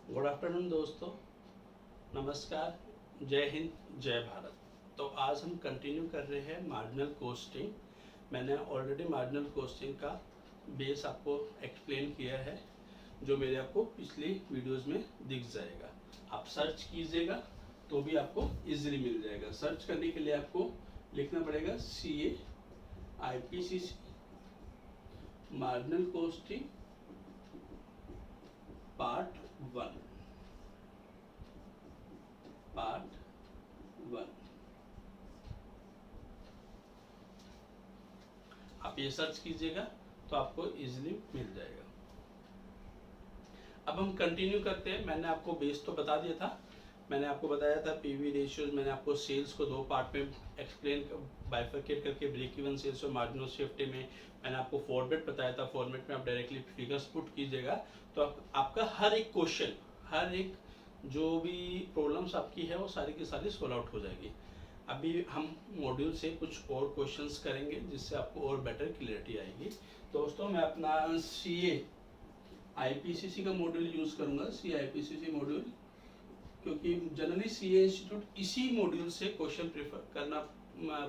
Good afternoon दोस्तों, नमस्कार, जय हिंद, जय भारत। तो आज हम कंटिन्यू कर रहे हैं मार्जिनल कॉस्टिंग। मैंने ऑलरेडी मार्जिनल कॉस्टिंग का बेस आपको एक्सप्लेन किया है, जो मेरे आपको पिछली वीडियोस में दिख जाएगा। आप सर्च कीजिएगा तो भी आपको इजीली मिल जाएगा। सर्च करने के लिए आपको लिखना पड़ेगा CA IPCC marginal costing part 1। आप ये सर्च कीजिएगा तो आपको इजीली मिल जाएगा। अब हम कंटिन्यू करते हैं। मैंने आपको बेस तो बता दिया था, मैंने आपको बताया था पीवी रेशियोज। मैंने आपको सेल्स को दो पार्ट में एक्सप्लेन बाइफरकेट करके, ब्रेक इवन सेल्स और मार्जिनल सेफ्टी में मैंने आपको फॉर्मेट बताया था। फॉर्मेट में आप डायरेक्टली फिगर्स पुट कीजिएगा तो आपका हर एक क्वेश्चन, हर एक जो भी प्रॉब्लम्स आपकी है वो सारी की सारी सॉल्व आउट हो जाएगी। अभी हम मॉड्यूल से कुछ और क्वेश्चंस करेंगे जिससे आपको और बेटर क्लियरिटी आएगी। दोस्तों, मैं अपना CA IPCC का मॉड्यूल यूज़ करूँगा, CA IPCC मॉड्यूल, क्योंकि जनरली CA इंस्टीट्यूट इसी मॉड्यूल से क्वेश्चन प्रेफर करना,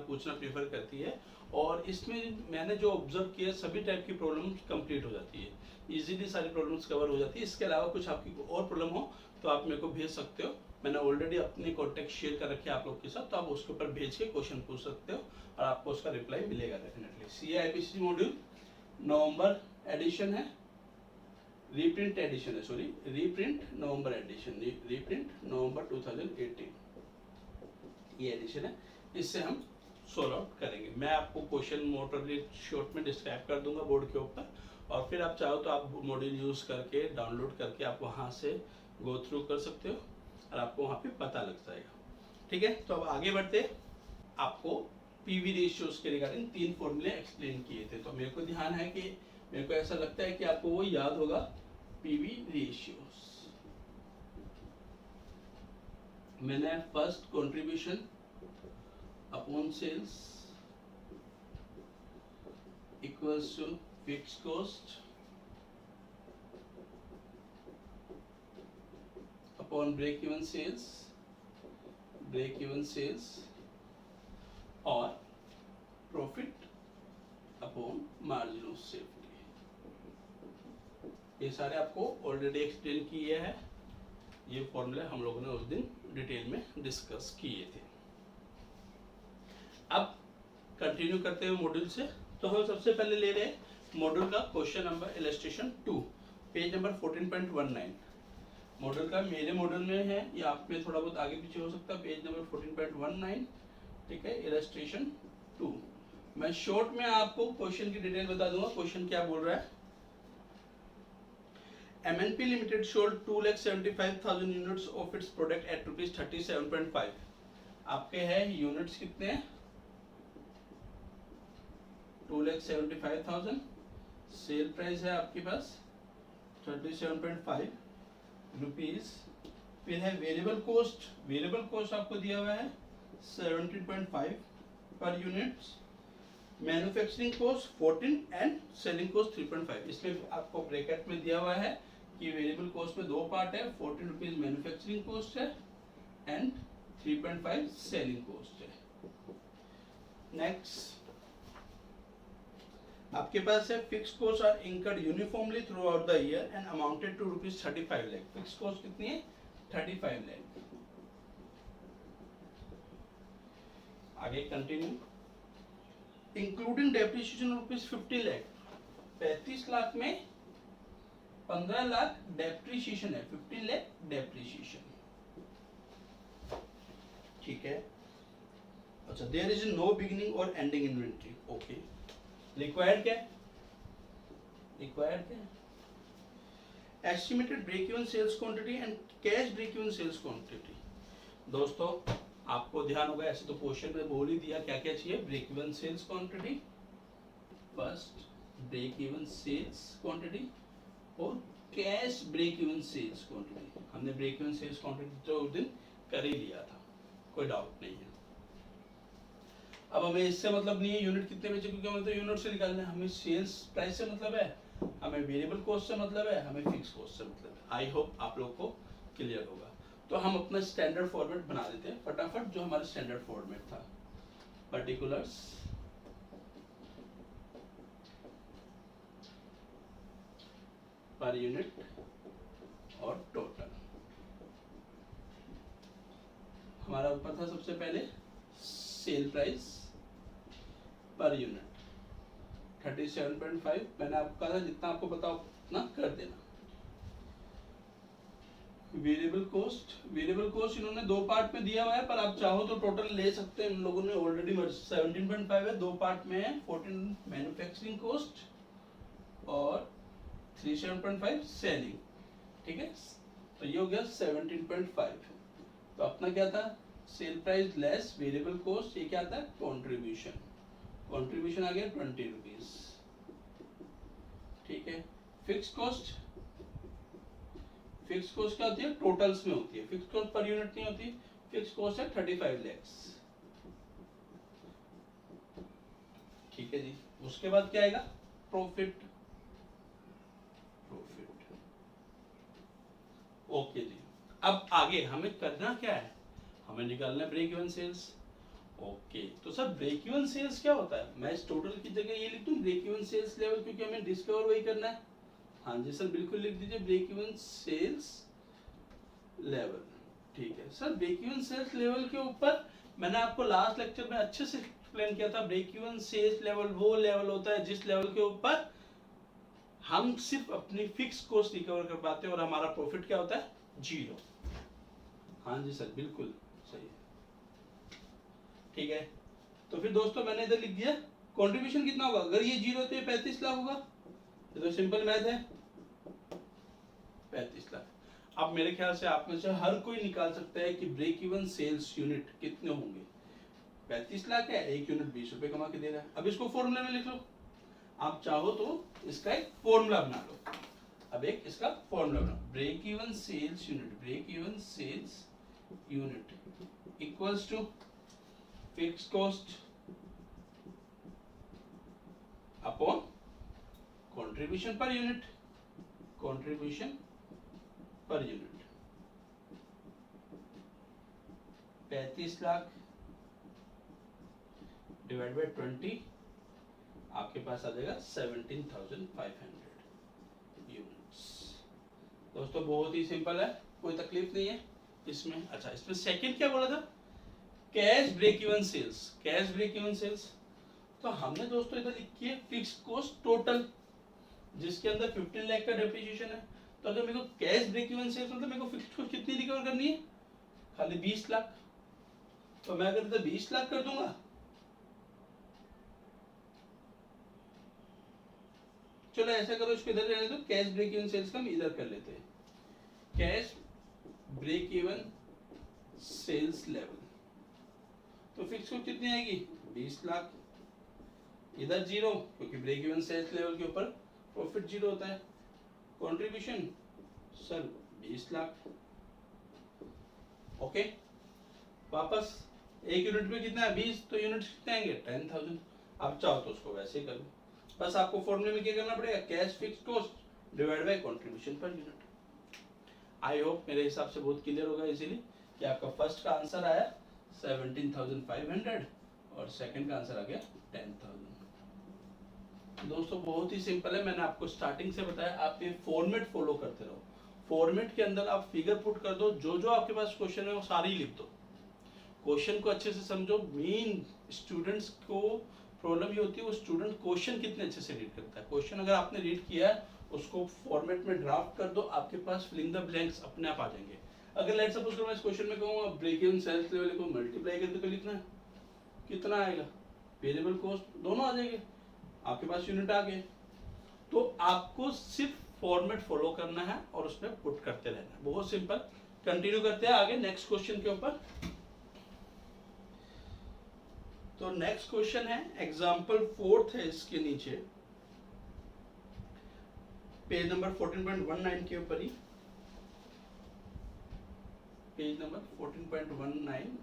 पूछना प्रेफर करती है। और इसमें मैंने जो ऑब्जर्व किया, सभी टाइप की प्रॉब्लम कंप्लीट हो जाती है, इजीली सारी प्रॉब्लम्स कवर हो जाती है। इसके अलावा कुछ आपकी और प्रॉब्लम हो तो आप मेरे को भेज सकते हो। मैंने ऑलरेडी अपने कॉन्टेक्ट शेयर कर रखे हैं आप लोग के साथ, तो आप उसके ऊपर भेज के क्वेश्चन पूछ सकते हो और आपको उसका रिप्लाई मिलेगा डेफिनेटली। CA IPCC मॉड्यूल नवंबर एडिशन है, रीप्रिंट एडिशन है, सॉरी रीप्रिंट नवंबर एडिशन, रीप्रिंट नवंबर 2018 ये एडिशन है। इससे हम सोल्व आउट करेंगे। मैं आपको क्वेश्चन मोटरली शॉर्ट में डिस्क्राइब कर दूंगा बोर्ड के ऊपर, और फिर आप चाहो तो आप मॉड्यूल यूज करके, डाउनलोड करके आप वहां से गो थ्रू कर सकते हो और आपको वहां पे पता लग जाएगा। ठीक है, तो अब आगे बढ़ते। आपको पीवी रेशियोज के रिगार्डिंग 3 फॉर्मूले एक्सप्लेन किए थे, तो मेरे को ध्यान है कि, मेरे को ऐसा लगता है कि आपको वो याद होगा। पीवी रेशियोज, मैंने first contribution upon sales equals to fix cost upon break even sales और profit upon margin of safety. ये सारे आपको ऑलरेडी एक्सप्लेन किए हैं। ये फॉर्मूले हम लोगों ने उस दिन डिटेल में डिस्कस किए थे। अब कंटिन्यू करते हैं मॉड्यूल से। तो हम सबसे पहले ले रहे हैं मॉड्यूल का question number illustration 2, page number 14.19। Module का मेरे मॉड्यूल में है, या आप में थोड़ा बहुत आगे पीछे हो सकता है, पेज नंबर 14.19। ठीक है, इलस्ट्रेशन 2। मैं शॉर्ट में आपको क्वेश्चन की डिटेल बता दूंगा। क्वेश्चन क्या बोल रहा है? MNP Limited sold 2,75,000 units of its product at ₹37.5। आपके हैं यूनिट्स कितने हैं? 2,75,000। सेल प्राइस है आपके पास 37.5 रुपीज। फिर है वेरिएबल कॉस्ट, वेरिएबल कॉस्ट आपको दिया हुआ है 17.5 per unit. Manufacturing cost 14 and selling cost 3.5। इसमें आपको ब्रैकेट में दिया हुआ है कि वेरिएबल कॉस्ट में दो पार्ट है, 14 रुपीज मैन्युफैक्चरिंग कॉस्ट है एंड 3.5 सेलिंग कॉस्ट है। नेक्स्ट आपके पास है fix cost are incurred uniformly throughout the year and amounted to ₹35 lakh. Fix cost कितनी है? 35 लाख। आगे continue. Including depreciation ₹50 lakh. 35 lakh में 15 लाख डेप्रिसिएशन है, 15 लाख डेप्रिसिएशन। ठीक है, अच्छा। देयर इज नो बिगिनिंग और एंडिंग इन्वेंट्री। ओके, रिक्वायर्ड क्या है? रिक्वायर्ड क्या है? Estimated break even sales quantity and cash break even sales quantity. दोस्तों, आपको ध्यान होगा, ऐसे तो क्वेश्चन में बोल ही दिया क्या क्या चाहिए। Break even sales quantity, first break even sales quantity और cash break even sales quantity. हमने ब्रेक इवन सेल्स क्वांटिटी तो उस दिन कर ही लिया था, कोई डाउट नहीं है। अब हमें इससे मतलब नहीं है यूनिट कितने बेचे, क्योंकि हमें तो यूनिट से निकालना है। हमें सेल्स प्राइस से मतलब है, हमें वेरिएबल कॉस्ट से मतलब है, हमें फिक्स कॉस्ट से मतलब है। आई होप आप लोग को क्लियर होगा। तो हम अपना स्टैंडर्ड फॉर्मेट बना देते हैं फटाफट, जो हमारा स्टैंडर्ड फॉर्मेट था, पर्टिकुलर्स पर यूनिट और टोटल। हमारा ऊपर था सबसे पहले सेल प्राइस पर यूनिट 37.5, मैंने आपको कहा था जितना आपको पता उतना कर देना। वेरिएबल कोस्ट इन्होंने दो पार्ट में दिया हुआ है, पर आप चाहो तो टोटल ले सकते हैं। इन लोगों ने ऑलरेडी 17.5 है, दो पार्ट में है, 14 मैन्युफैक्चरिंग कॉस्ट और 37.5 सेलिंग, ठीक है। तो ये हो गया 17.5। तो अपना क्या था, sale price less variable cost, ये क्या था, कंट्रीब्यूशन आ गया 20 रुपीज, ठीक है। फिक्स कॉस्ट क्या होती है, टोटल्स में होती है, फिक्स कॉस्ट पर यूनिट नहीं होती। फिक्स कॉस्ट है 35 lakhs, ठीक है जी। उसके बाद क्या आएगा, प्रॉफिट। ओके जी। अब आगे हमें करना क्या है, हमें निकालना है ब्रेक इवन सेल्स। ओके, तो सर ब्रेक इवन सेल्स क्या होता है, मैं इस टोटल की जगह ये लिख दूं ब्रेक इवन सेल्स लेवल, क्योंकि हमें डिस्कवर वही करना है। हाँ जी सर, बिल्कुल लिख दीजिए ब्रेक इवन सेल्स लेवल, ठीक है sir. Break even sales level के ऊपर मैंने आपको लास्ट लेक्चर में अच्छे से एक्सप्लेन किया था, ब्रेक इवन सेल्स लेवल वो लेवल होता है जिस लेवल के ऊपर हम सिर्फ अपनी फिक्स कॉस्ट रिकवर कर पाते हैं और हमारा प्रॉफिट क्या होता है, 0। हाँ जी सर, बिल्कुल सही है, ठीक है। तो फिर दोस्तों मैंने इधर लिख दिया कंट्रीब्यूशन कितना होगा, अगर ये 0 तो ये 35 लाख होगा, ये तो सिंपल मैथ है, 35 लाख। अब मेरे ख्याल से आप में से हर कोई निकाल सकता है कि ब्रेक इवन सेल्स यूनिट कितने होंगे। 35 लाख है, एक यूनिट 20 रुपए कमा के दे रहा है। अब इसको फॉर्मूला में लिख लो, आप चाहो तो इसका एक फॉर्मूला बना लो। अब एक इसका फॉर्मूला बना, break even sales unit equals to fix cost upon contribution per unit, 35 lakh divide by 20, आपके पास आ जाएगा 17,500 यूनिट्स। दोस्तों बहुत ही सिंपल है, कोई तकलीफ नहीं है इसमें। अच्छा, इसमें सेकंड क्या बोला था, कैश ब्रेक इवन सेल्स। तो हमने दोस्तों इधर लिखी है फिक्स कॉस्ट टोटल, जिसके अंदर 15 लाख का डेप्रिसिएशन है। तो अगर मेरे को कैश ब्रेक इवन सेल्स मतलब मेरे को फिक्स कॉस्ट कितनी रिकवर करनी है, खाली 20 लाख। तो मैं अगर इधर 20 लाख कर दूंगा, चलो ऐसा करो, इसको इधर रहने दो, कैश ब्रेक इवन सेल्स का हम इधर कर लेते हैं, cash break even sales level. तो फिक्स कॉस्ट कितनी आएगी, 20 लाख, इधर 0 क्योंकि ब्रेक इवन सेल्स लेवल के ऊपर प्रॉफिट 0 होता है। Contribution sir 20 lakh, okay. वापस एक यूनिट में कितना है, 20, तो यूनिट कितने आएंगे, 10,000। आप चाहो तो उसको वैसे ही करो, बस आपको फॉर्मूले में क्या करना पड़ेगा, cash fix cost divide by contribution per unit. I hope मेरे हिसाब से बहुत क्लियर होगा इजीली कि आपका फर्स्ट का आंसर आया 17,500 और सेकंड का आंसर आ गया 10,000। दोस्तों बहुत ही सिंपल है, मैंने आपको स्टार्टिंग से बताया, आप ये फॉर्मेट फॉलो करते रहो। फॉर्मेट के अंदर आप फिगर पुट कर दो, जो जो आपके पास क्वेश्चन है वो सारी लिख दो, क्वेश्चन को अच्छे से समझो। मेन स्टूडेंट्स को प्रॉब्लम ये होती है, वो स्टूडेंट क्वेश्चन कितने अच्छे से रीड करता है। क्वेश्चन अगर आपने रीड किया है, उसको फॉर्मेट में ड्राफ्ट कर दो, आपके पास फिलिंग द ब्लैंक्स अपने आप आ जाएंगे। अगर लेट सपोज करो मैं इस क्वेश्चन में कहूँगा ब्रेक इवन सेल्स लेवल को मल्टीप्लाई करके लिखना है, कितना आएगा, वेरिएबल कॉस्ट दोनों आ जाएंगे, आपके पास यूनिट आ गए। तो आपको सिर्फ फॉर्मेट फॉलो करना है और उसमें पुट करते रहना है, बहुत सिंपल। कंटिन्यू करते हैं आगे नेक्स्ट क्वेश्चन के ऊपर। तो नेक्स्ट क्वेश्चन है एग्जांपल 4 है इसके नीचे, पेज नंबर 14.19 के ऊपर ही, page number 14.19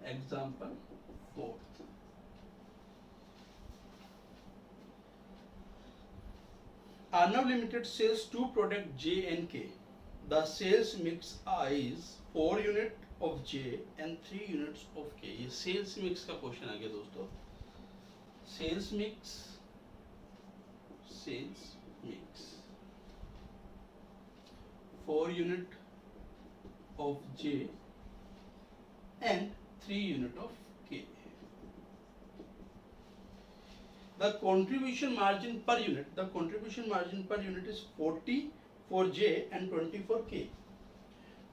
example 4। Arnav Limited sells two product J and K. The sales mix is 4 unit of J and 3 units of K. ये सेल्स मिक्स का क्वेश्चन आ गया दोस्तों। Sales mix 4 unit of J and 3 unit of K. The contribution margin per unit is 40 for J and 20 for K.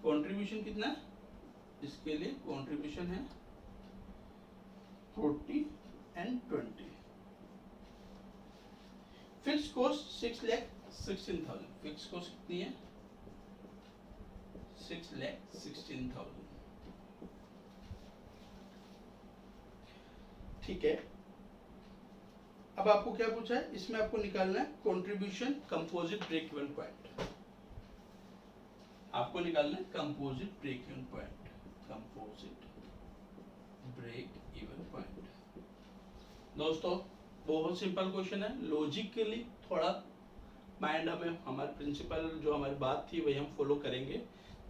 Contribution कितना है? इसके लिए contribution है 40 and 20. Fixed cost 6,16,000. Fixed cost कितनी है? 6,16,000. ठीक है। अब आपको क्या पूछा है? इसमें आपको निकालना है contribution composite break even point. आपको निकालना है composite break even point. Composite break even point दोस्तों बहुत सिंपल क्वेश्चन है। लॉजिकली थोड़ा माइंड हमें हमारे प्रिंसिपल जो हमारी बात थी वही हम फॉलो करेंगे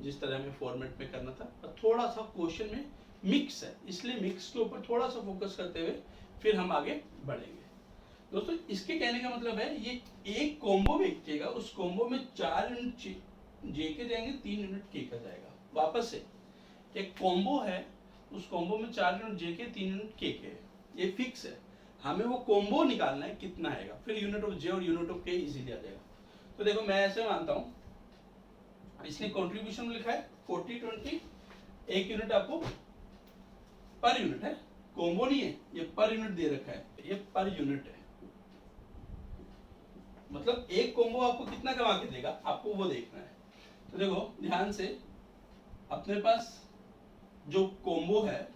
जिस तरह हमें फॉर्मेट में करना था। और थोड़ा सा क्वेश्चन में मिक्स है इसलिए मिक्स के ऊपर थोड़ा सा फोकस करते हुए फिर हम आगे बढ़ेंगे। दोस्तों इसके कहने का मतलब है ये एक कॉम्बो बेचेगा, उस कॉम्बो में 4 यूनिट जे के जाएंगे, 3 यूनिट के का जाएगा। वापस से एक कॉम्बो है, उस कॉम्बो में 4 यूनिट जे के, 3 यूनिट के है। ये फिक्स है, हमें वो कॉम्बो निकालना है कितना आएगा, फिर यूनिट ऑफ जे और यूनिट ऑफ के इजीली आ जाएगा। तो देखो मैं ऐसे मानता हूँ, इसने कंट्रीब्यूशन लिखा है 40-20, एक यूनिट आपको पर यूनिट है, कॉम्बो नहीं है, ये पर यूनिट दे रखा है, ये पर यूनिट है। मतलब एक कॉम्बो आपको कितना कमा के देगा आपको वो देखना है। तो देखो ध्यान से, अपने पास जो कॉम्बो है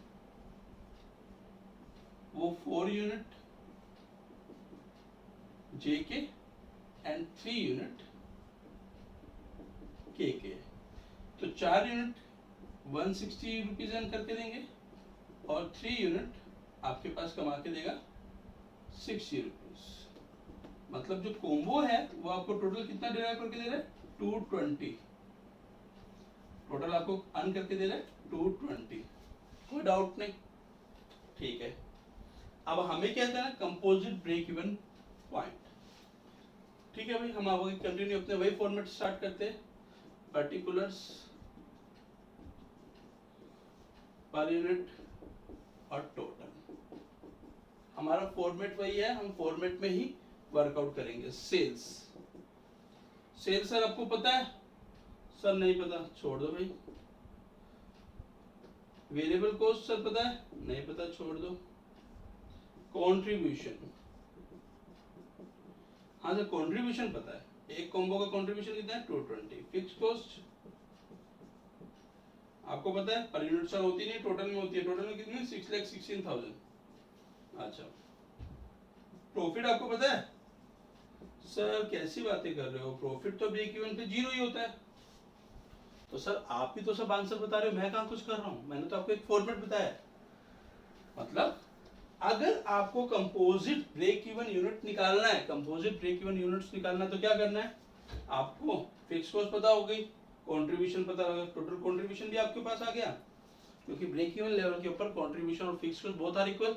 वो 4 यूनिट जे के एंड 3 यूनिट के के। तो 4 यूनिट 160 रुपीज अर्न करके देंगे और 3 यूनिट आपके पास कमा के देगा 60 रुपीज। मतलब जो कॉम्बो है वो आपको टोटल कितना डिराइव करके दे रहा है 220। टोटल आपको अर्न करके दे रहा है 220। कोई डाउट नहीं? ठीक है। अब हमें क्या था ना, कंपोजिट ब्रेक इवन पॉइंट। ठीक है भाई, हम आगे कंटिन्यू अपने वही फॉर्मेट स्टार्ट करते हैं। पर्टिकुलर्स पर यूनिट और टोटल, हमारा फॉर्मेट वही है, हम फॉर्मेट में ही वर्कआउट करेंगे। सेल्स सर आपको पता है? सर नहीं पता, छोड़ दो भाई। वेरिएबल कॉस्ट सर पता है? नहीं पता, छोड़ दो। कंट्रीब्यूशन, हाँ सर कंट्रीब्यूशन पता है, एक कॉम्बो का कंट्रीब्यूशन कितना है 220। फिक्स कॉस्ट आपको पता है, पर यूनिट सर होती नहीं, टोटल में होती है। टोटल में कितनी? 6,16,000। अच्छा, प्रॉफिट आपको पता है? सर कैसी बातें कर रहे हो, प्रॉफिट तो ब्रेक इवन पे 0 ही होता है। तो सर आप ही तो सब आंसर बता रहे हो, मैं कहाँ कुछ कर रहा हूँ, मैंने तो आपको एक फॉर्मेट बताया। मतलब अगर आपको कंपोजिट ब्रेक इवन यूनिट निकालना है, कंपोजिट ब्रेक इवन यूनिट्स निकालना है, तो क्या करना है? आपको फिक्स कॉस्ट पता हो गई, कंट्रीब्यूशन पता होगा, टोटल कंट्रीब्यूशन भी आपके पास आ गया, क्योंकि ब्रेक इवन लेवल के ऊपर कंट्रीब्यूशन और fix cost both are equal.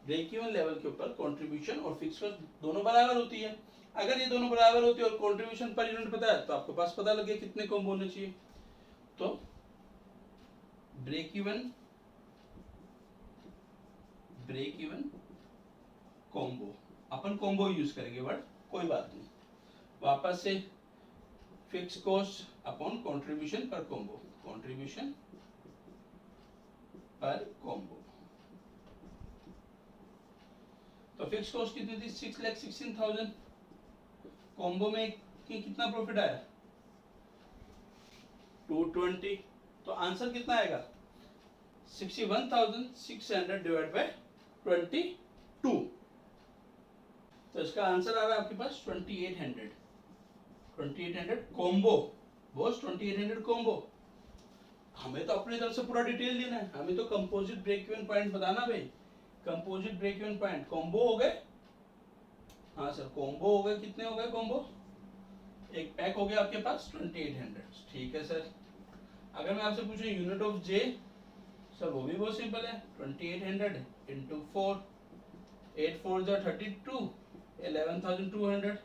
Break even level के ऊपर कंट्रीब्यूशन और फिक्स कॉस्ट दोनों बराबर होती है। अगर ये दोनों बराबर होती है और कंट्रीब्यूशन पर यूनिट पता है, तो आपके पास पता लगे कितने कॉम्बो होने चाहिए। तो ब्रेक इवन कॉम्बो, अपन कॉम्बो यूज करेंगे वर्ड, कोई बात नहीं। वापस से फिक्स कॉस्ट अपॉन कंट्रीब्यूशन पर कॉम्बो, कंट्रीब्यूशन पर कॉम्बो। तो फिक्स कॉस्ट कितनी थी? 6,16,000। कॉम्बो में कितना प्रॉफिट आया? 220। तो आंसर कितना आएगा? 61,600 डिवाइड बाय 22। तो इसका आंसर आ रहा है आपके पास 2800। 2800 कॉम्बो बॉस, 2800 कॉम्बो। हमें तो अपनी तरफ से पूरा डिटेल देना है, हमें तो कंपोजिट ब्रेक इवन पॉइंट बताना भाई। Composite break even point combo हो गए, हाँ सर कॉम्बो हो गए, कितने हो गए कॉम्बो? एक पैक हो गया आपके पास 2800, ठीक है सर। अगर मैं आपसे पूछूं यूनिट ऑफ जे, सर वो भी बहुत सिंपल है, 2800 इंटू 4, 8 4 जा 32, 11,200,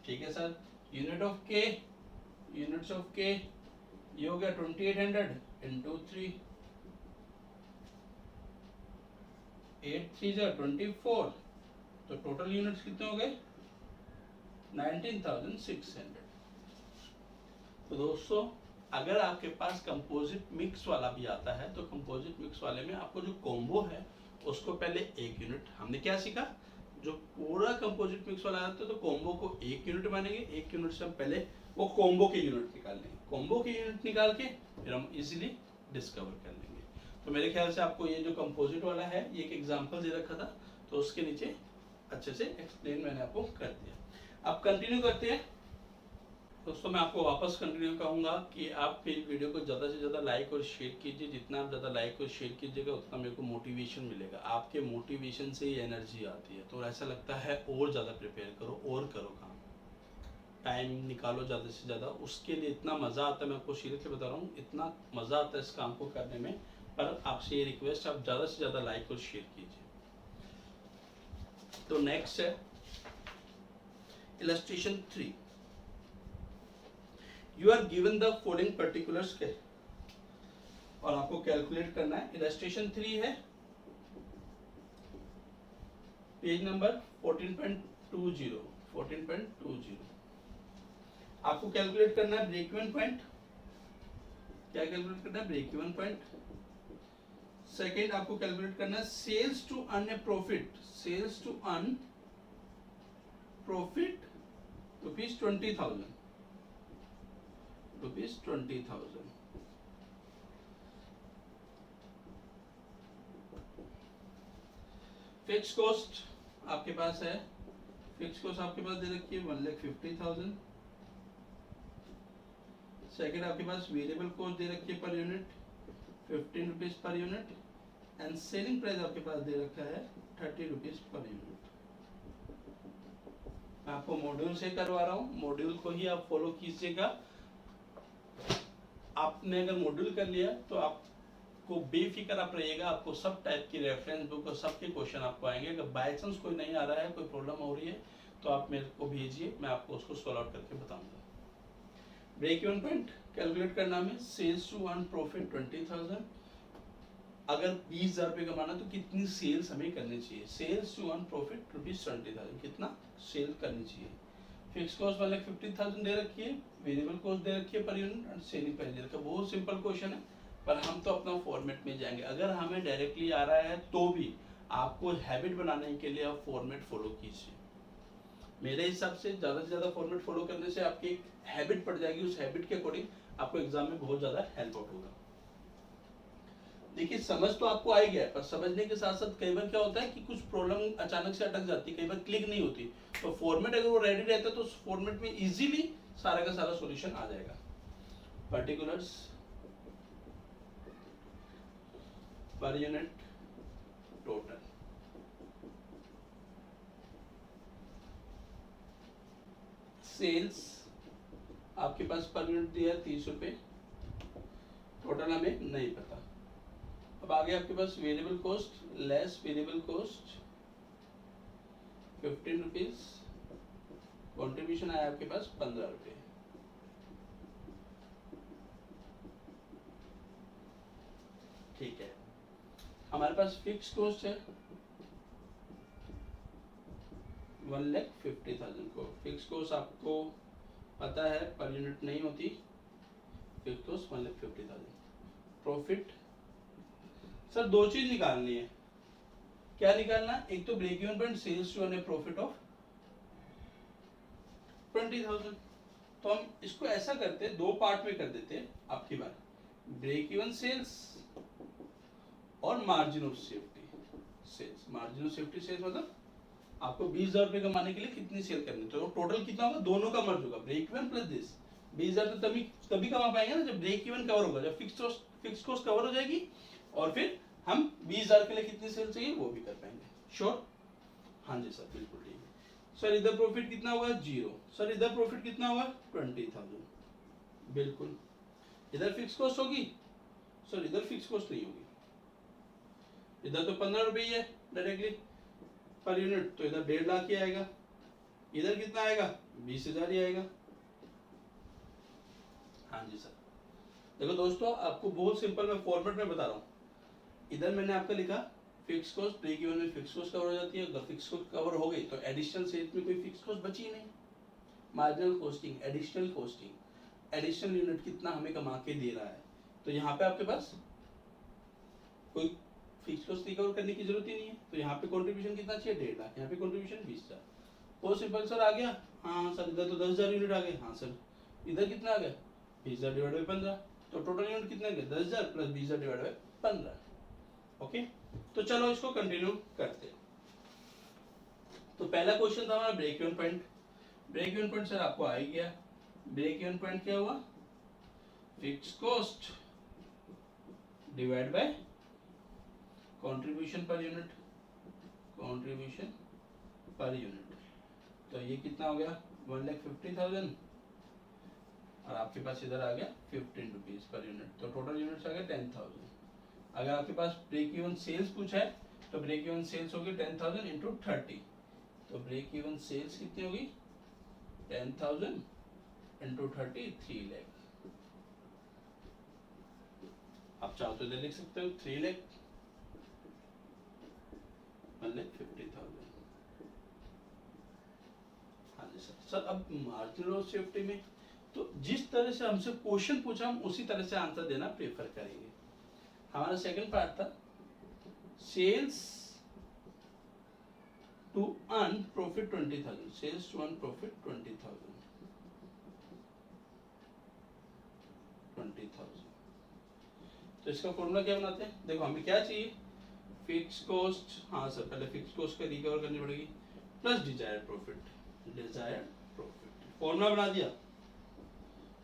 ठीक है सर। यूनिट ऑफ के, यूनिट्स ऑफ के ये हो गया 2800 इंटू 3, 8 3 जा 24, तो टोटल यूनिट्स कितने हो गए 19,600। तो दोस्तों अगर आपके पास कंपोजिट मिक्स वाला भी आता है तो कंपोजिट मिक्स वाले में आपको जो कॉम्बो है उसको पहले एक यूनिट, हमने क्या सीखा, जो पूरा कंपोजिट मिक्स वाला आता है तो कॉम्बो को एक यूनिट मानेंगे, एक यूनिट से हम पहले वो कॉम्बो के यूनिट निकाल लेंगे, कॉम्बो के यूनिट निकाल के फिर हम इजीली डिस्कवर कर लेंगे। तो मेरे ख्याल से आपको ये जो कंपोजिट वाला है ये एक एग्जांपल दे रखा था, तो उसके नीचे अच्छे से एक्सप्लेन मैंने आपको कर दिया। अब कंटिन्यू करते हैं दोस्तों। मैं आपको वापस कंटिन्यू कहूँगा कि आप फिर वीडियो को ज़्यादा से ज़्यादा लाइक और शेयर कीजिए, जितना आप ज़्यादा लाइक और शेयर कीजिएगा उतना मेरे को मोटिवेशन मिलेगा, आपके मोटिवेशन से ही एनर्जी आती है, तो ऐसा लगता है और ज़्यादा प्रिपेयर करो और करो काम, टाइम निकालो ज़्यादा से ज़्यादा, उसके लिए इतना मज़ा आता है, मैं आपको सीरियसली बता रहा हूँ इतना मज़ा आता है इस काम को करने में। पर आपसे ये रिक्वेस्ट, आप ज़्यादा से ज़्यादा लाइक और शेयर कीजिए। तो नेक्स्ट है illustration 3। You are given the following particulars के, और आपको कैलकुलेट करना है। इलस्ट्रेशन 3 है, पेज नंबर 14.20। आपको कैलकुलेट करना है ब्रेक इवन पॉइंट। क्या कैलकुलेट करना है? Break even point. सेकेंड आपको कैलकुलेट करना है sales to earn a profit, sales to earn profit ₹20,000, ₹20,000। Fix cost आपके पास है, फिक्स कॉस्ट आपके पास दे रखी है 1,50,000। सेकेंड आपके पास वेरिएबल कॉस्ट दे रखी है per unit 15 rupees per unit, and selling price आपके पास दे रखा है 30 रुपीज पर यूनिट। मैं आपको मॉड्यूल से करवा रहा हूँ, मॉड्यूल को ही आप फॉलो कीजिएगा। आपने अगर मॉड्यूल कर लिया तो आपको बेफिक्र आप रहिएगा, आपको सब टाइप की रेफरेंस बुक और सबके क्वेश्चन आपको आएंगे। अगर बाय चांस कोई नहीं आ रहा है, कोई प्रॉब्लम हो रही है तो आप मेरे को भेजिए, मैं आपको उसको सॉल्व आउट करके बताऊंगा। ब्रेक इवन पॉइंट कैलकुलेट करना हमें, सेल्स टू अर्न प्रॉफिट 20,000। अगर 20,000 रुपये कमाना तो कितनी सेल्स हमें करनी चाहिए? सेल्स टू अर्न प्रॉफिट ₹20,000, कितना सेल करनी चाहिए? फिक्स कॉस्ट वाले 50,000 दे रखी है, वेरिएबल कॉस्ट दे रखी है पर यूनिट, और सेलिंग प्राइस दे रखा है। बहुत सिंपल क्वेश्चन है, पर हम तो अपना फॉर्मेट में जाएंगे। अगर हमें डायरेक्टली आ रहा है तो भी आपको हैबिट बनाने के लिए आप फॉर्मेट फॉलो कीजिए। मेरे हिसाब से ज़्यादा फॉर्मेट फॉलो करने से आपकी एक हैबिट पड़ जाएगी, उस हैबिट के अकॉर्डिंग आपको एग्जाम में बहुत ज़्यादा हेल्प आउट होगा। देखिए समझ तो आपको आ ही गया है, पर समझने के साथ साथ कई बार क्या होता है कि कुछ प्रॉब्लम अचानक से अटक जाती है, कई बार क्लिक नहीं होती, तो फॉर्मेट अगर वो रेडी रहता है तो उस फॉर्मेट में इजीली सारा का सारा सॉल्यूशन आ जाएगा। Particulars per unit, total, sales आपके पास पर यूनिट दिया 30 रुपये, टोटल हमें नहीं पता। अब आगे आपके पास variable cost less variable cost 15 rupees, contribution आया आपके पास 15 रुपये। ठीक है, हमारे पास फिक्स कॉस्ट है 1,50,000 को। फिक्स कॉस्ट आपको पता है पर यूनिट नहीं होती, फिक्स कॉस्ट 1,50,000। प्रॉफिट सर दो चीज निकालनी है, क्या निकालना? एक तो break even point, sales to earn a profit of 20,000। तो हम इसको ऐसा करते हैं, दो पार्ट में कर देते हैं आपकी बार, ब्रेक इवन सेल्स और margin of safety sales. Margin of safety sales मतलब आपको 20,000 रुपये कमाने के लिए कितनी सेल करनी है, तो टोटल कितना होगा, दोनों का मर्ज होगा, ब्रेक इवन प्लस दिस। 20,000 तो तभी कमा पाएंगे ना जब ब्रेक इवन कवर होगा, जब फिक्स कॉस्ट कवर हो जाएगी, और फिर हम 20,000 के लिए कितनी सेल चाहिए वो भी कर पाएंगे। श्योर? हाँ जी सर, बिल्कुल ठीक है। सर इधर प्रॉफिट कितना हुआ 0, सर इधर प्रॉफिट कितना हुआ 20,000, बिल्कुल। इधर फिक्स कॉस्ट होगी, सर इधर फिक्स कॉस्ट नहीं होगी, इधर तो 15 रुपये ही है डायरेक्टली पर यूनिट, तो इधर 1.5 लाख ही आएगा, इधर कितना आएगा 20,000 ही आएगा। हाँ जी सर। देखो दोस्तों, आपको बहुत सिंपल मैं फॉर्मेट में बता रहा हूँ। इधर मैंने आपका लिखा फिक्स कॉस्ट, ब्रेक इवन में फिक्स कॉस्ट कवर हो जाती है, अगर फिक्स कॉस्ट कवर हो गई तो एडिशनल सेल्स में कोई फिक्स कॉस्ट बची ही नहीं। Marginal costing, additional costing, additional unit कितना हमें कमा के दे रहा है, तो यहाँ पे आपके पास कोई फिक्स कॉस्ट रिकवर करने की जरूरत ही नहीं है। तो यहाँ पे कंट्रीब्यूशन कितना चाहिए 1.5 लाख, यहाँ पे कंट्रीब्यूशन 20,000। बहुत सिंपल सर, आ गया। हाँ सर, इधर तो 10,000 यूनिट आ गए। हाँ सर, इधर कितना आ गया 20,000 डिवाइड बाई 15, तो टोटल यूनिट कितने गए 10,000 प्लस 20,000 डिवाइड बाई 15। ओके, तो चलो इसको कंटिन्यू करते हैं। तो पहला क्वेश्चन था हमारा break even point. Break even point sir आपको आ ही गया। ब्रेक इवन पॉइंट क्या हुआ, fix cost divide by contribution per unit, contribution per unit. तो ये कितना हो गया 1,50,000 और आपके पास इधर आ गया 15 रुपीज पर यूनिट, तो टोटल यूनिट्स आ गए 10,000। अगर आपके पास ब्रेक इवन सेल्स पूछा है तो ब्रेक इवन सेल्स होगी 10,000 इंटू 30, तो ब्रेक इवन सेल्स कितनी होगी 10,000 इंटू 30, 3 लाख। आप चाहो तो इधर लिख सकते हो 3 लाख 1,50,000। हाँ जी सर। सर अब मार्जिनल ऑफ सेफ्टी में तो जिस तरह से हमसे क्वेश्चन पूछा हम उसी तरह से आंसर देना प्रेफर करेंगे। हमारा सेकंड पार्ट था sales to earn profit 20,000, sales to earn profit 20,000। तो इसका फॉर्मूला क्या बनाते हैं, देखो हमें क्या चाहिए फिक्स कॉस्ट। हाँ सर, पहले फिक्स कॉस्ट का रिकवर करनी पड़ेगी plus desired profit, desired profit. Formula बना दिया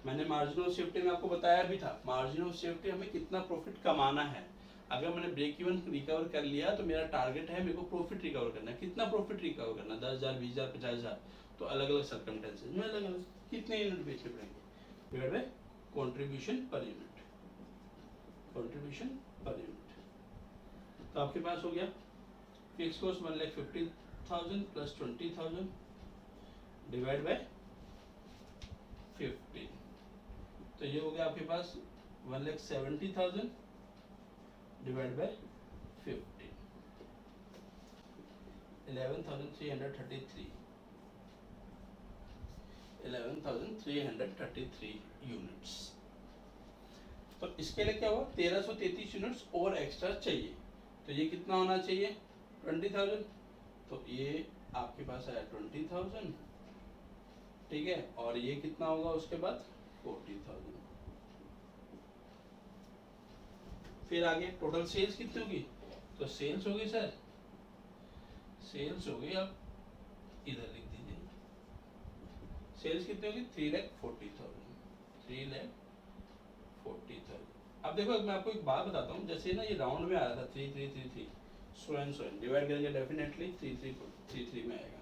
मैंने। मार्जिन ऑफ सेफ्टी में आपको बताया भी था, मार्जिन ऑफ सेफ्टी हमें कितना प्रॉफिट कमाना है। अगर मैंने ब्रेक इवन रिकवर कर लिया तो मेरा टारगेट है मेरे को प्रॉफिट रिकवर करना है। कितना प्रॉफिट रिकवर करना, 10,000 20,000 50,000, तो अलग अलग सर्कमस्टेंसेस में अलग अलग कितने यूनिट बेचने पड़ेंगे divide by contribution per unit, contribution per unit. तो आपके पास हो गया fix cost 1,50,000 plus 20,000 divide by 15, तो ये हो गया आपके पास 1,70,000 डिवाइड बाय 15, 11,333, 11,333 यूनिट्स। तो इसके लिए क्या हुआ 1,333 यूनिट्स और एक्स्ट्रा चाहिए, तो ये कितना होना चाहिए 20,000, तो ये आपके पास आया 20,000, ठीक है, और ये कितना होगा उसके बाद 40,000। फिर आगे टोटल सेल्स कितनी होगी, तो सेल्स होगी सर, सेल्स होगी, आप इधर लिख दीजिए सेल्स कितनी होगी 3,40,000, 3,40,000। अब देखो मैं आपको एक बात बताता हूँ, जैसे ना ये राउंड में आ रहा था 3,333 सोन डिवाइड करेंगे डेफिनेटली 3,333 में आएगा।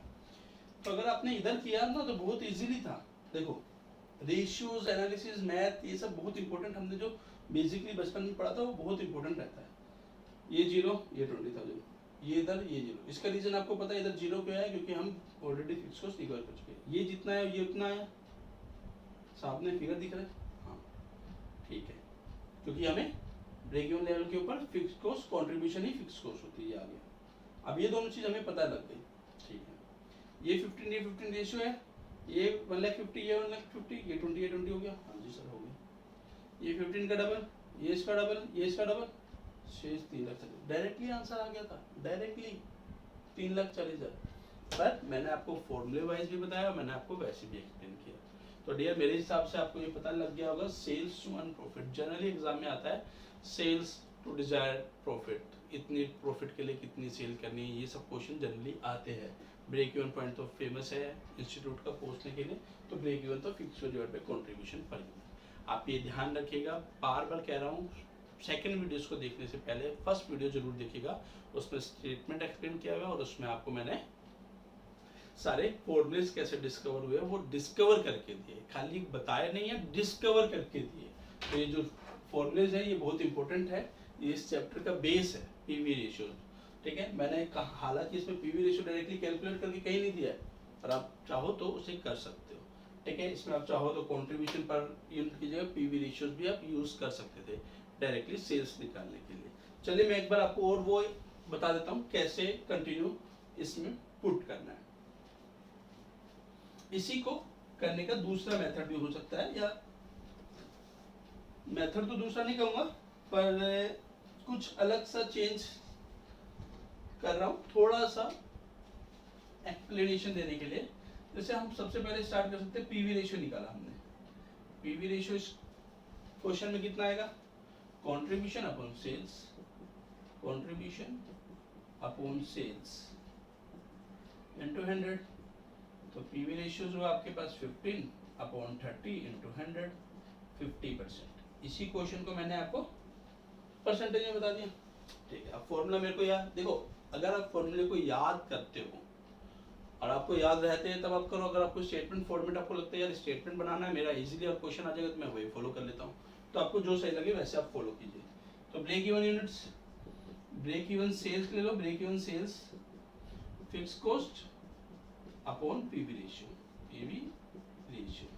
तो अगर आपने इधर किया ना तो बहुत इजीली था। देखो रेशियोज, एनालिसिस, मैथ, ये सब बहुत इंपॉर्टेंट, हमने जो बेसिकली बचपन में पढ़ा था वो बहुत इंपॉर्टेंट रहता है। ये 0, ये 20,000, ये इधर, ये 0। इसका रीजन आपको पता है इधर 0 क्यों है, क्योंकि हम ऑलरेडी फिक्स कॉस्ट रिकवर कर चुके हैं। ये जितना है ये उतना है, सामने फिगर दिख रहा है, हाँ ठीक है, क्योंकि हमें ब्रेक इवन लेवल के ऊपर फिक्स कॉस्ट कंट्रीब्यूशन ही फिक्स कॉस्ट होती है। आ गया, अब ये दोनों चीज हमें पता लग गई, ठीक है। ये 15 रेशियो है, ये 1,50,000, ये 1,50,000, ये 20, ये 20 हो गया। हाँ जी सर हो गया। ये 15 का डबल, ये इसका डबल, ये इसका डबल, शेष 3,40,000। डायरेक्टली आंसर आ गया था, डायरेक्टली 3,40,000। पर मैंने आपको फॉर्मूले वाइज भी बताया, मैंने आपको वैसे भी एक्सप्लेन किया। तो डियर मेरे हिसाब से आपको ये पता लग गया होगा sales to earn profit. Generally exam में आता है सेल्स टू डिजायर प्रॉफिट, इतनी प्रॉफिट के लिए कितनी सेल करनी है, ये सब क्वेश्चन जनरली आते हैं। ब्रेक इवन पॉइंट तो फेमस है इंस्टीट्यूट का पहुंचने के लिए, तो ब्रेक इवन तो fix divide by contribution per unit. आप ये ध्यान रखिएगा, बार बार कह रहा हूँ, सेकंड वीडियोस को देखने से पहले फर्स्ट वीडियो जरूर देखिएगा, उसमें स्टेटमेंट एक्सप्लेन किया हुआ है और उसमें आपको मैंने सारे फॉर्मूलेस कैसे डिस्कवर हुए वो डिस्कवर करके दिए, खाली बताए नहीं है, डिस्कवर करके दिए। तो ये जो फॉर्मूलेस है ये बहुत इंपॉर्टेंट है, ये इस चैप्टर का बेस है पीवी रेशियो। ठीक है, मैंने कहा हालांकि इसमें पीवी रेशियो डायरेक्टली कैलकुलेट करके कहीं नहीं दिया है, पर आप चाहो तो उसे कर सकते हो। ठीक है, इसमें आप चाहो तो कंट्रीब्यूशन पर यूनिट की जगह पीवी रेशियोज भी आप यूज कर सकते थे डायरेक्टली सेल्स निकालने के लिए। चलिए मैं एक बार आपको और वो बता देता हूँ कैसे कंटिन्यू इसमें पुट करना है। इसी को करने का दूसरा मेथड भी हो सकता है, या मेथड तो दूसरा नहीं कहूंगा पर कुछ अलग सा चेंज कर रहा हूं, थोड़ा सा एक्सप्लेनेशन देने के लिए। जैसे हम सबसे पहले स्टार्ट कर सकते हैं, पीवी रेशियो निकाला हमने। पीवी रेशियो इस क्वेश्चन में कितना आएगा, contribution upon sales, contribution upon sales into 100। तो पीवी रेशियो हुआ आपके पास 15 अपॉन 30 इंटू 100, 50%। इसी क्वेश्चन को मैंने आपको परसेंटेज में बता दिया। ठीक है, अब फॉर्मूला मेरे को याद, देखो अगर आप फॉर्मूले को याद करते हो और आपको याद रहते हैं तब आप करो। अगर आपको स्टेटमेंट फॉर्मेट आपको लगता है यार स्टेटमेंट बनाना है मेरा इजीली और क्वेश्चन आ जाएगा तो मैं वही फॉलो कर लेता हूँ, तो आपको जो सही लगे वैसे आप फॉलो कीजिए। तो break even units, break even sales ले लो, break even sales fix cost upon PV ratio, PV ratio.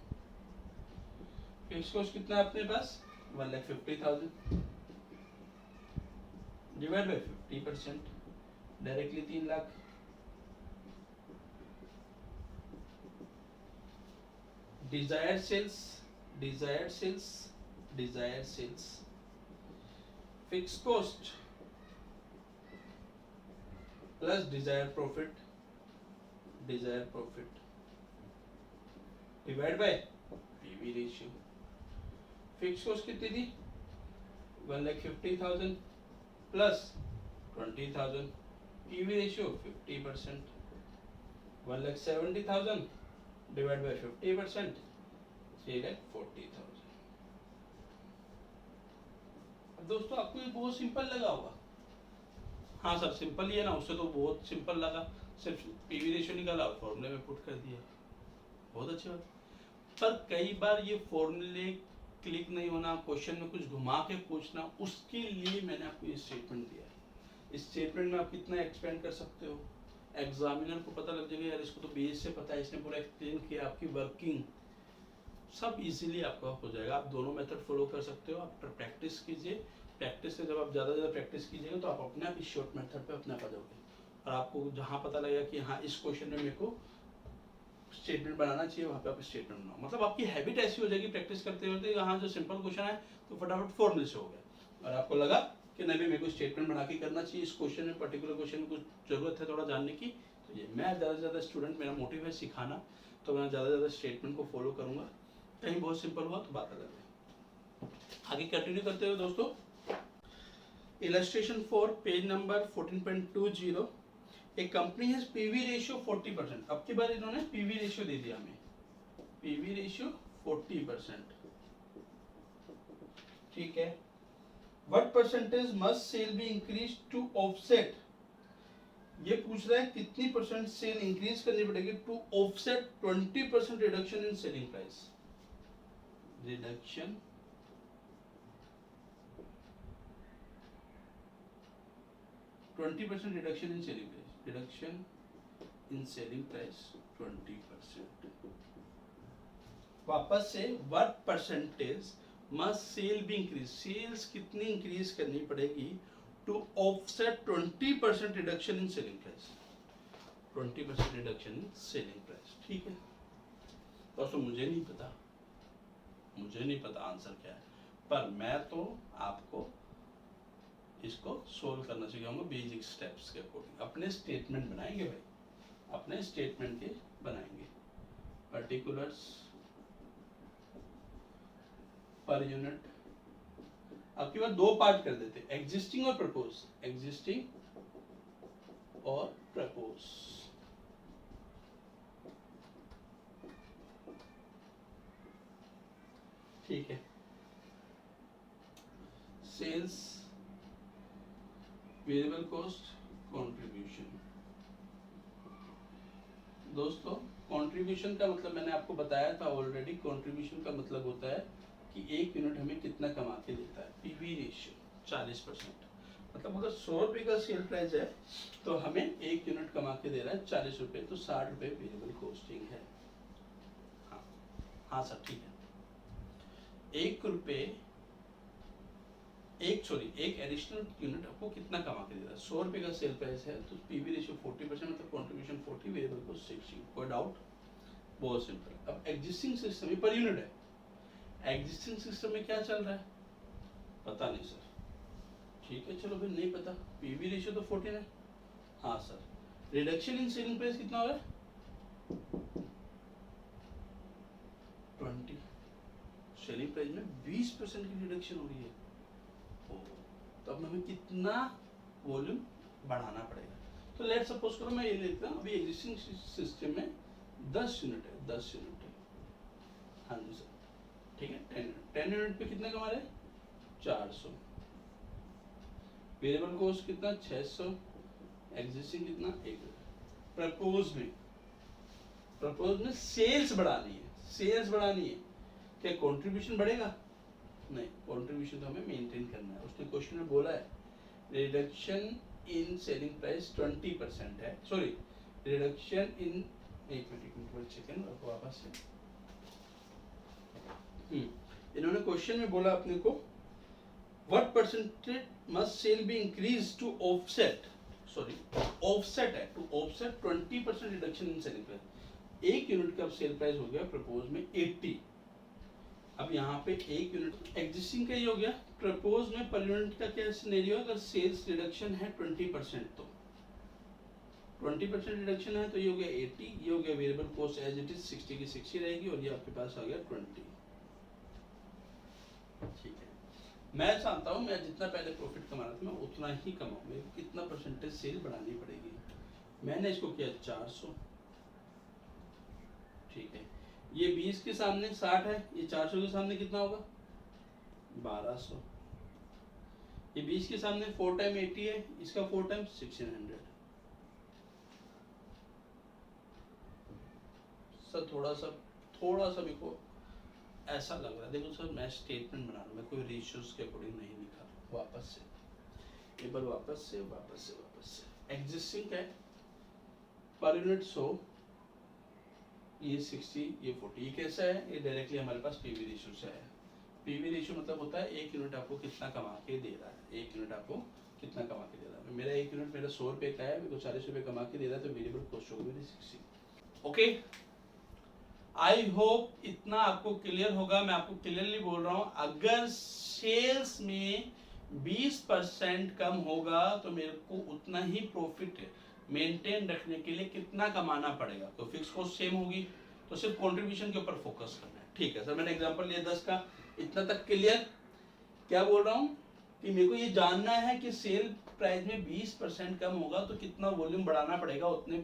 Fix cost कितना है अपने पास 1,50,000 divide by 50%, directly 3 lakh. Desired sales, desired sales, desired sales fix cost plus desired profit, desired profit divide by PV ratio. Fix cost कितनी थी 1,50,000 plus 20,000, PV ratio 50%, 1,70,000 divide by 50%, 3,40,000। अब दोस्तों आपको ये बहुत सिंपल लगा होगा, हाँ सर सिंपल ही है ना, उससे तो बहुत सिंपल लगा, सिर्फ पीवी रेशियो निकाला फॉर्मूले में पुट कर दिया, बहुत अच्छी बात। पर कई बार ये फॉर्मूले क्लिक नहीं होना, क्वेश्चन में कुछ घुमा के पूछना, उसके लिए मैंने आपको ये स्टेटमेंट दिया है। इस स्टेटमेंट में आप कितना एक्सपेंड कर सकते हो, एग्जामिनर को पता लग जाएगा यार इसको तो बेस से पता है, इसने पूरा एक्सप्लेन किया, आपकी वर्किंग सब इजीली आपका हो जाएगा। आप दोनों मेथड फॉलो कर सकते हो, आप प्रैक्टिस कीजिए, प्रैक्टिस से जब आप ज़्यादा प्रैक्टिस कीजिएगा तो आप अपने आप इस शॉर्ट मेथड पे अपने आप आ जाओगे, और आपको जहाँ पता लगेगा कि हाँ इस क्वेश्चन में मेरे को स्टेटमेंट बनाना चाहिए, वहाँ पे आप स्टेटमेंट बनाओ। मतलब आपकी हैबिट ऐसी हो जाएगी प्रैक्टिस करते होते, यहाँ जो सिंपल क्वेश्चन है तो फटाफट फॉर्मूले से हो गया, और आपको लगा कि नहीं भी मेरे को स्टेटमेंट बना के करना चाहिए, इस क्वेश्चन में पर्टिकुलर क्वेश्चन में कुछ जरूरत है थोड़ा जानने की, तो ये मैं ज़्यादा से ज़्यादा स्टूडेंट, मेरा मोटिव है सिखाना, तो मैं ज़्यादा से ज़्यादा स्टेटमेंट को फॉलो करूँगा। कहीं बहुत सिंपल हुआ तो बात अलग है। आगे कंटिन्यू करते हुए दोस्तों, इलस्ट्रेशन फॉर पेज नंबर 14.20, एक कंपनी है पीवी रेशियो 40%। अब की बार इन्होंने पीवी रेशियो दे दिया हमें, पीवी रेशियो 40%। ठीक है, what percentage must sale be increase to offset, ये पूछ रहा है कितनी परसेंट सेल इंक्रीज करनी पड़ेगी to offset 20% reduction in selling price, reduction 20% reduction in selling price, reduction in selling price 20%। वापस से what percentage must sale be increase, sales कितनी इंक्रीज करनी पड़ेगी to offset 20% reduction in selling price, 20% reduction in selling price. ठीक है दोस्तों, मुझे नहीं पता आंसर क्या है, पर मैं तो आपको इसको सोल्व करना सिखाऊंगा बेसिक स्टेप्स के अकॉर्डिंग। अपने स्टेटमेंट बनाएंगे भाई, अपने स्टेटमेंट के बनाएंगे, पर्टिकुलर्स पर यूनिट। आपकी बात दो पार्ट कर देते, एग्जिस्टिंग और प्रपोज, एग्जिस्टिंग और प्रपोज। ठीक है, सेल्स, वेरिएबल कॉस्ट, कंट्रीब्यूशन, दोस्तों कंट्रीब्यूशन का मतलब मैंने आपको बताया था ऑलरेडी। कंट्रीब्यूशन का मतलब होता है कि एक यूनिट हमें कितना कमा के देता है। पीवी रेशियो 40%, मतलब अगर 100 रुपये का सेल प्राइस है तो हमें एक यूनिट कमा के दे रहा है 40 रुपये, तो 60 रुपये वेरिएबल कॉस्टिंग है। हाँ हाँ सर ठीक है। एक एडिशनल यूनिट आपको कितना कमा के दे रहा है। 100 रुपये का सेल प्राइस है तो पीवी रेशियो 40%, मतलब कंट्रीब्यूशन 40, वेरिएबल को 60। कोई डाउट? बहुत सिंपल। अब एग्जिस्टिंग सिस्टम में पर यूनिट है, एग्जिस्टिंग सिस्टम में क्या चल रहा है पता नहीं सर। ठीक है चलो फिर नहीं पता, पीवी रेशियो तो 14 है। हाँ sir, reduction in selling price कितना हो रहा है 20। सेलिंग प्राइस में 20% की रिडक्शन हो रही है, तो अब हमें कितना वॉल्यूम बढ़ाना पड़ेगा। तो लेट सपोज करो मैं ये लेता हूँ, अभी एग्जिस्टिंग सिस्टम में 10 यूनिट है, 10 यूनिट है। हाँ जी सर ठीक है। 10 यूनिट पे कितना कमा रहे 400, वेरिएबल कॉस्ट कितना 600, एग्जिस्टिंग कितना 1। प्रपोज में सेल्स बढ़ानी है, सेल्स बढ़ानी है। क्या कंट्रीब्यूशन बढ़ेगा? नहीं, कंट्रीब्यूशन तो हमें मेंटेन करना है। उसने क्वेश्चन में बोला है रिडक्शन इन सेलिंग प्राइस 20% है, सॉरी रिडक्शन इन, एक मिनट सेकंड वापस से। इन्होंने क्वेश्चन में बोला अपने को what percentage must sale be increase to offset, sorry offset है, to offset 20% reduction in selling price. एक यूनिट का सेल प्राइस हो गया प्रपोज में 80। अब यहाँ पे एक यूनिट एग्जिस्टिंग का ही हो गया, प्रपोज में पर यूनिट का क्या सिनेरियो, अगर सेल्स रिडक्शन है 20%, तो 20% रिडक्शन है तो ये हो गया 80, ये हो गया variable cost as it is 60 की 60 रहेगी, और ये आपके पास आ गया 20। ठीक है, मैं चाहता हूँ मैं जितना पहले प्रॉफिट कमा रहा था मैं उतना ही कमाऊँ, मेरे को कितना परसेंटेज सेल बढ़ानी पड़ेगी। मैंने इसको किया 400, ठीक है। ये 20 के सामने 60 है, ये 400 के सामने कितना होगा 1200। ये 20 के सामने 4 टाइम 80 है, इसका 4 टाइम 1600। सर थोड़ा सा मेरे को ऐसा लग रहा है, देखो सर मैं स्टेटमेंट बना रहा हूँ, मैं कोई रेशियोज के अकॉर्डिंग नहीं लिखा। वापस से एक बार वापस से एग्जिस्टिंग है पर यूनिट 100, ये 60, ये 40, ये कैसा है, ये डायरेक्टली हमारे पास पीवी रेशियो से है। पीवी रेशियो मतलब होता है एक यूनिट आपको कितना कमा के दे रहा है, एक यूनिट आपको कितना कमा के दे रहा है। मेरा एक यूनिट मेरा 100 रुपये का है, मेरे को 40 रुपये कमा के दे रहा है, तो वेरिएबल कॉस्ट होगी मेरी 60। ओके, आई होप इतना आपको क्लियर होगा। मैं आपको क्लियरली बोल रहा हूँ, अगर सेल्स में 20% कम होगा तो मेरे को उतना ही प्रॉफिट मेंटेन रखने के लिए कितना कमाना पड़ेगा। तो फिक्स कॉस्ट सेम होगी, तो सिर्फ कंट्रीब्यूशन के ऊपर फोकस करना है। ठीक है सर, मैंने एग्जांपल लिया 10 का, इतना तक क्लियर। क्या बोल रहा हूँ कि मेरे को ये जानना है कि सेल प्राइस में 20% कम होगा तो कितना वॉल्यूम बढ़ाना पड़ेगा उतने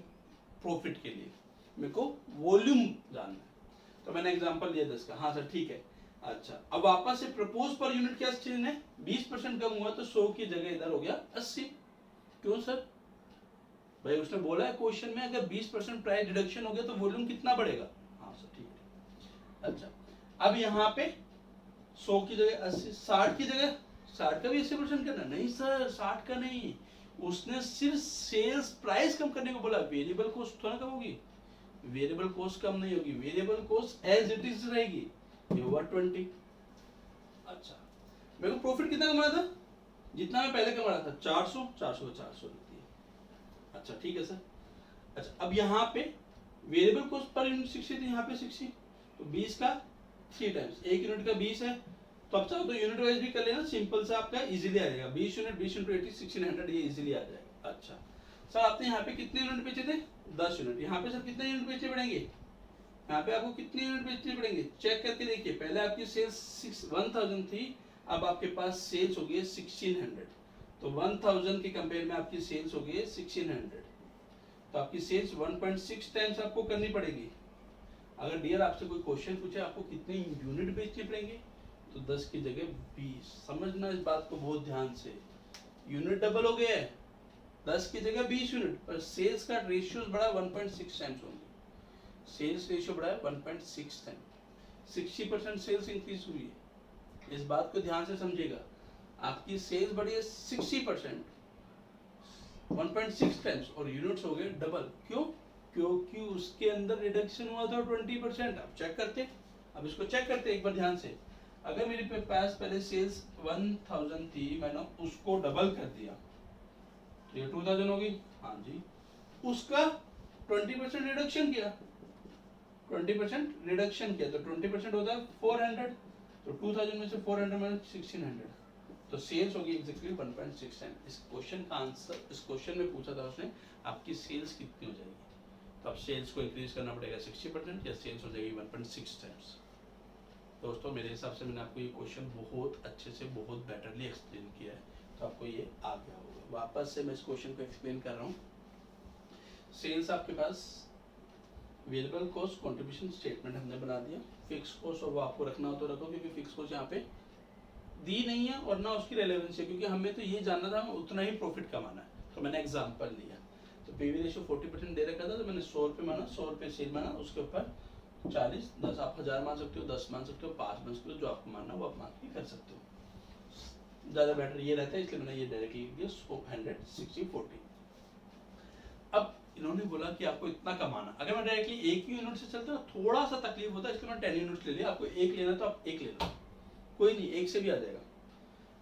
प्रॉफिट के लिए, मेरे को वॉल्यूम जानना है। तो मैंने एग्जांपल लिया 10 का। हाँ सर ठीक है। अच्छा, अब वापस से प्रपोज पर यूनिट क्या चीज है, 20% कम हुआ तो 100 की जगह इधर हो गया 80। क्यों सर? भाई उसने बोला है क्वेश्चन में अगर 20% प्राइस रिडक्शन हो गया तो वॉल्यूम कितना बढ़ेगा। हाँ सर ठीक है। अच्छा, अब यहाँ पे 100 की जगह 80, 60 की जगह 60 का भी 80% करना। नहीं सर 60 का नहीं, उसने सिर्फ सेल्स प्राइस कम करने को बोला, वेरिएबल कॉस्ट थोड़ा कम होगी। वेरिएबल कॉस्ट कम नहीं होगी, variable cost as it is रहेगी, ये हुआ 20। अच्छा, मेरे को प्रॉफिट कितना कमाना था, जितना मैं पहले कमा रहा था 400, 400 का 400 लिखती है। अच्छा ठीक है सर। अच्छा, अब यहाँ पे वेरिएबल कॉस्ट पर यूनिट 60 थी, यहाँ पे 60, तो 20 का 3 टाइम्स, एक यूनिट का 20 है, तो अब चाहो तो यूनिट वाइज भी कर लेना, सिंपल सा आपका इजीली आ जाएगा। 20 यूनिट 20 × 80 1600, ये इजीली आ जाएगा। अच्छा सर, आपने यहाँ पे कितने यूनिट बेचे थे 10 यूनिट, यहाँ पे सर कितने यूनिट बेचने पड़ेंगे, यहाँ पे आपको कितने यूनिट बेचने पड़ेंगे चेक करके देखिए। पहले आपकी सेल्स 1000 थी, अब आपके पास सेल्स हो गई 1600, तो 1000 के कंपेयर में आपकी सेल्स हो गई 1600, तो आपकी सेल्स 1.6 टाइम्स आपको करनी पड़ेगी। अगर डियर आपसे कोई क्वेश्चन पूछे आपको कितने यूनिट बेचने पड़ेंगे, तो 10 की जगह 20। समझना इस बात को बहुत ध्यान से, यूनिट डबल हो गया है, 10 की जगह 20 यूनिट, पर सेल्स का रेशियो बढ़ा 1.6 टाइम्स होंगे। सेल्स रेशियो बढ़ा है 1.6 टाइम, 60% सेल्स इंक्रीज हुई है। इस बात को ध्यान से समझिएगा, आपकी सेल्स बढ़ी है 60%, 1.6 टाइम्स, और यूनिट्स हो गए डबल। क्यों? क्योंकि उसके अंदर रिडक्शन हुआ था 20%। अब चेक करते, अब इसको चेक करते एक बार ध्यान से। अगर मेरे पास पहले सेल्स 1000 थी, मैंने उसको डबल कर दिया तो ये 2000 हो गई। हाँ जी, उसका 20% रिडक्शन किया, 20% रिडक्शन किया तो 20% होता है 400। तो 2000 में से 400 माइनस 1600, तो सेल्स होगी एग्जैक्टली 1.6 टाइम। इस क्वेश्चन का आंसर, इस क्वेश्चन में पूछा था उसने आपकी सेल्स कितनी हो जाएगी, तो अब सेल्स को इंक्रीज करना पड़ेगा 60% या सेल्स हो जाएगी 1.6 टाइम्स। दोस्तों मेरे हिसाब से मैंने आपको ये क्वेश्चन बहुत अच्छे से, बहुत बेटरली एक्सप्लेन किया है, तो आपको ये आ गया होगा। वापस से मैं इस क्वेश्चन को एक्सप्लेन कर रहा हूँ। सेल्स आपके पास वेरिएबल कॉस्ट कंट्रीब्यूशन स्टेटमेंट हमने बना दिया, फिक्स कॉस्ट और वो आपको रखना हो तो रखो, क्योंकि फिक्स कॉस्ट यहाँ पे दी नहीं है और ना उसकी रेलेवेंस है, क्योंकि हमें तो ये जानना था हमें उतना ही प्रॉफिट कमाना है। तो मैंने एग्जांपल लिया, तो पीवी रेशियो 40% दे रखा था, तो मैंने 100 रुपये माना, 100 रुपये सेल माना, उसके ऊपर 40, 10 आप 1000 मान सकते हो, 10 मान सकते हो, 5 मान सकते हो, जो आपको मानना वो आप मान के कर सकते हो। ज़्यादा बेटर ये रहता है, इसलिए मैंने ये डायरेक्टली लिख दिया 100 60 40। अब इन्होंने बोला कि आपको इतना कमाना, अगर मैं डायरेक्टली एक ही यूनिट से चलता ना थोड़ा सा तकलीफ होता है, इसलिए मैंने 10 यूनिट ले लिया। आपको एक लेना तो आप एक ले लो, कोई नहीं, एक से भी आ जाएगा,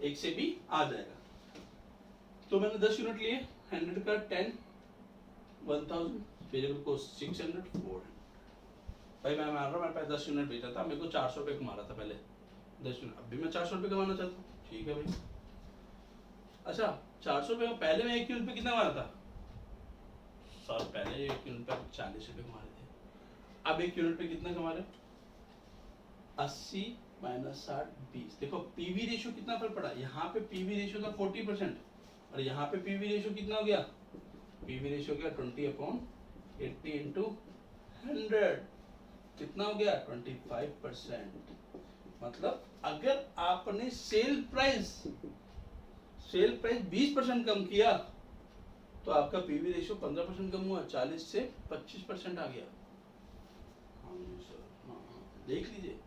एक से भी आ जाएगा। तो मैंने 10 यूनिट लिए, 100 का 10 1000, वेरिएबल को 600 400। भाई मैं मान रहा हूँ मेरे पास 10 यूनिट बेचा था, मेरे को 400 रुपये कमा रहा था पहले 10 यूनिट, अब भी मैं 400 रुपये कमाना चाहता हूँ, ठीक है भाई। अच्छा 400 रुपये पहले मैं एक यूनिट पे कितना कमा रहा था सर, पहले एक यूनिट पे 40 रुपये कमा रहे थे, अब एक यूनिट पे कितना कमा रहे, 80 माइनस 60 20। देखो पीवी रेशियो कितना फर्क पड़ा, यहाँ पे पीवी रेशियो था 40% और यहाँ पे पीवी रेशियो कितना हो गया, पीवी रेशियो गया 20/80 इंटू 100, कितना हो गया 25%। मतलब अगर आपने सेल प्राइस 20% कम किया तो आपका पीवी रेशियो 15% कम हुआ, 40 से 25% आ गया। हाँ सर, हाँ देख लीजिए।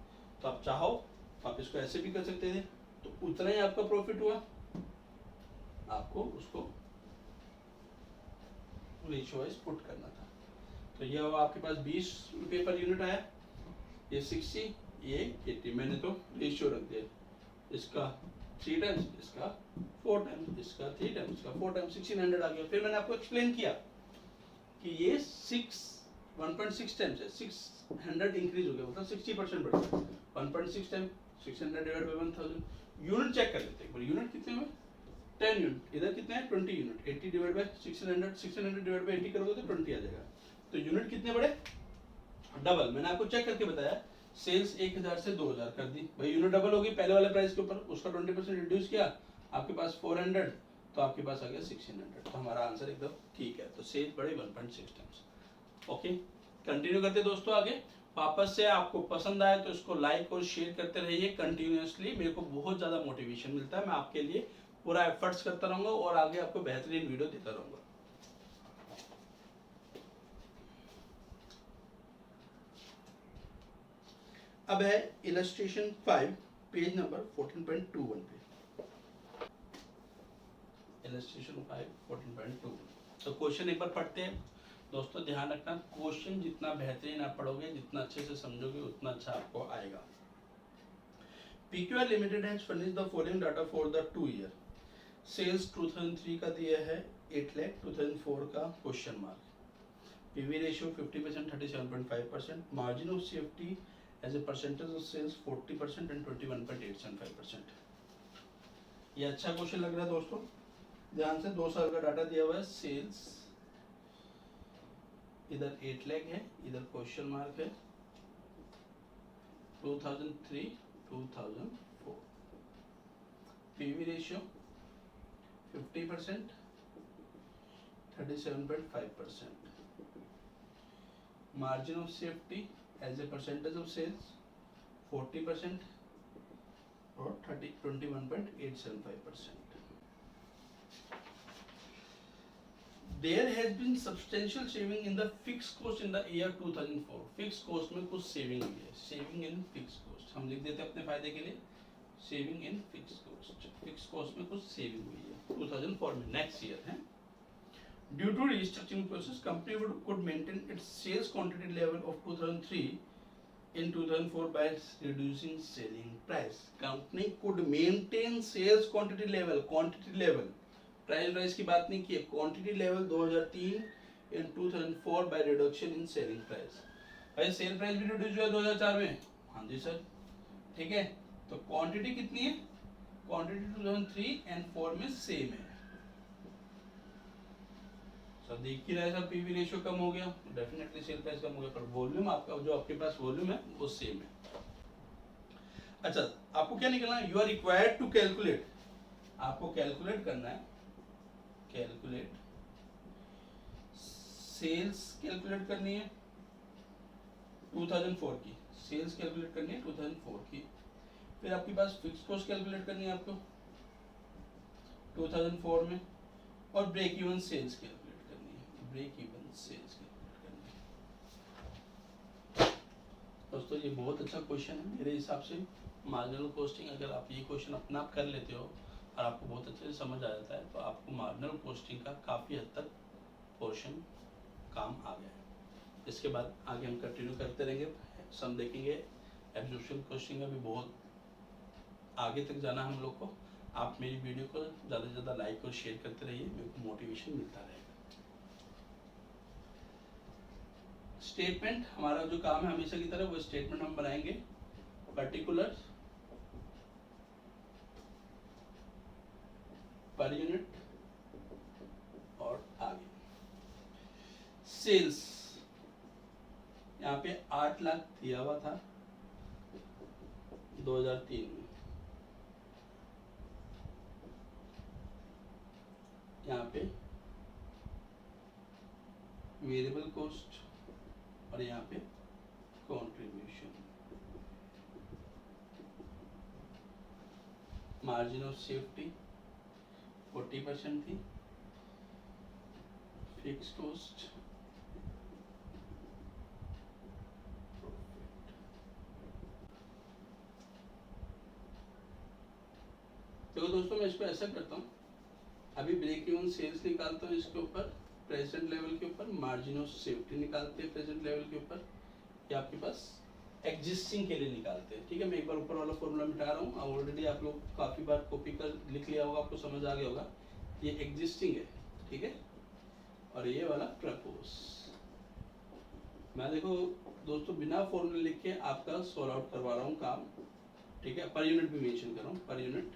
तो आप चाहो आप इसको ऐसे भी कर सकते थे, तो उतना ही आपका प्रॉफिट हुआ, आपको उसको रेशियो वाइज पुट करना था। तो ये आपके पास 20 रुपये पर यूनिट आया, ये 60, ये 80, मैंने तो रेशियो रख दिया, इसका 3 टाइम्स, इसका 4 टाइम्स, इसका 3 टाइम्स, इसका 4 टाइम्स, 1600 आ गया। फिर मैंने आपको एक्सप्लेन किया कि ये 1.6 टाइम्स है, 600 इंक्रीज हो गया, मतलब 60% बढ़ गया। 1.6 time 600 divide by 1000, unit check कर लेते हैं, यूनिट कितने हुए 10 यूनिट, इधर कितने हैं 20 unit, 80 divide by 600, 600 divide bye 80 करोगे तो 20 आ जाएगा। तो यूनिट कितने बढ़े, डबल। मैंने आपको चेक करके बताया, सेल्स 1000 से 2000 कर दी, भाई यूनिट डबल होगी पहले वाले प्राइस के ऊपर, उसका 20% रिड्यूस किया, आपके पास 400, तो आपके पास आ गया 1600। तो हमारा आंसर एकदम ठीक है, तो सेल्स बढ़े 1.6 टाइम्स। ओके, कंटिन्यू करते दोस्तों आगे। वापस से आपको पसंद आए तो इसको लाइक और शेयर करते रहिए कंटिन्यूअसली, मेरे को बहुत ज़्यादा मोटिवेशन मिलता है, मैं आपके लिए पूरा एफर्ट्स करता रहूँगा और आगे आपको बेहतरीन वीडियो देता रहूँगा। अब है इलस्ट्रेशन 5, पेज नंबर 14.21 पे, इलस्ट्रेशन 5 14.21। तो क्वेश्चन एक बार पढ़ते हैं दोस्तों, ध्यान रखना क्वेश्चन जितना बेहतरीन आप पढ़ोगे, जितना अच्छे से समझोगे, उतना अच्छा आपको आएगा। PQR limited has furnished the following data for the 2 year. Sales 2003 का दिया है 8 लाख, 2004 का question mark, PV ratio 50% 37.5%, margin of safety as a percentage of sales 40% and 21.875%। ये अच्छा क्वेश्चन लग रहा है दोस्तों, ध्यान से 2 साल का डाटा दिया हुआ है, सेल्स इधर 8 लाख है, इधर क्वेश्चन मार्क है 2003 2004, PV ratio 50% 37.5%, margin of safety as a percentage of sales 40% और 21.875%। There has been substantial saving in the fixed cost in the year 2004. Fixed cost में कुछ saving हुई है. Saving in fixed cost. हम लिख देते हैं अपने फायदे के लिए. Saving in fixed cost. Fixed cost में कुछ saving हुई है. 2004 में next year है. Due to restructuring process, company could maintain its sales quantity level of 2003 in 2004 by reducing selling price. Company could maintain sales quantity level. Price rise की बात नहीं की, quantity level 2003 in 2004 by reduction in selling price. भाई sale price भी reduce हुआ 2004 में. हाँ जी sir, ठीक है. तो क्वांटिटी कितनी है? क्वांटिटी 2003 एंड 4 में सेम है. सर देख ही रहे सर, पीवी रेशियो कम हो गया, डेफिनेटली सेल प्राइस कम हो गया, पर वॉल्यूम आपका जो आपके पास वॉल्यूम है वो सेम है. अच्छा, आपको क्या निकलना है? You are required to calculate. आपको कैलकुलेट करना है. कैलकुलेट सेल्स कैलकुलेट करनी है 2004 की. सेल्स कैलकुलेट करनी है 2004 की. फिर आपके पास फिक्स कॉस्ट कैलकुलेट करनी है आपको 2004 में, और ब्रेक इवन सेल्स कैलकुलेट करनी है. ब्रेक इवन सेल्स कैलकुलेट करनी है. दोस्तों ये बहुत अच्छा क्वेश्चन है मेरे हिसाब से. मार्जिनल कॉस्टिंग अगर आप ये क्वेश्चन अपना आप कर लेते हो और आपको बहुत अच्छे से समझ आ जाता है, तो आपको मार्जिनल कॉस्टिंग का काफ़ी हद तक पोर्शन काम आ गया है. इसके बाद आगे हम कंटिन्यू करते रहेंगे, सम देखेंगे. एब्जॉर्प्शन कॉस्टिंग में भी बहुत आगे तक जाना हम लोग को. आप मेरी वीडियो को ज़्यादा से ज़्यादा लाइक और शेयर करते रहिए, मेरे को मोटिवेशन मिलता रहेगा. स्टेटमेंट हमारा जो काम है हमेशा की तरह, वो स्टेटमेंट हम बनाएंगे. पर्टिकुलर पर यूनिट और आगे. सेल्स यहाँ पे 8 लाख दिया हुआ था 2003 में. यहाँ पे वेरिएबल कॉस्ट और यहाँ पे कंट्रीब्यूशन. मार्जिन ऑफ सेफ्टी 40% थी. फिक्स कॉस्ट देखो दोस्तों, मैं इसको ऐसा करता हूँ. अभी ब्रेक इवन सेल्स निकालता हूँ इसके ऊपर, प्रेजेंट लेवल के ऊपर. मार्जिन ऑफ सेफ्टी निकालते हैं प्रेजेंट लेवल के ऊपर. ये आपके पास एग्जिस्टिंग के लिए निकालते हैं. ठीक है, मैं एक बार ऊपर वाला फॉर्मूला मिटा रहा हूँ. ऑलरेडी आप लोग काफ़ी बार कॉपी कर लिख लिया होगा, आपको समझ आ गया होगा. ये एग्जिस्टिंग है, ठीक है, और ये वाला प्रपोज. मैं देखो दोस्तों बिना फॉर्मूले लिख के आपका सॉल्व आउट करवा रहा हूँ काम. ठीक है, पर यूनिट भी मेंशन कर रहा हूँ. पर यूनिट,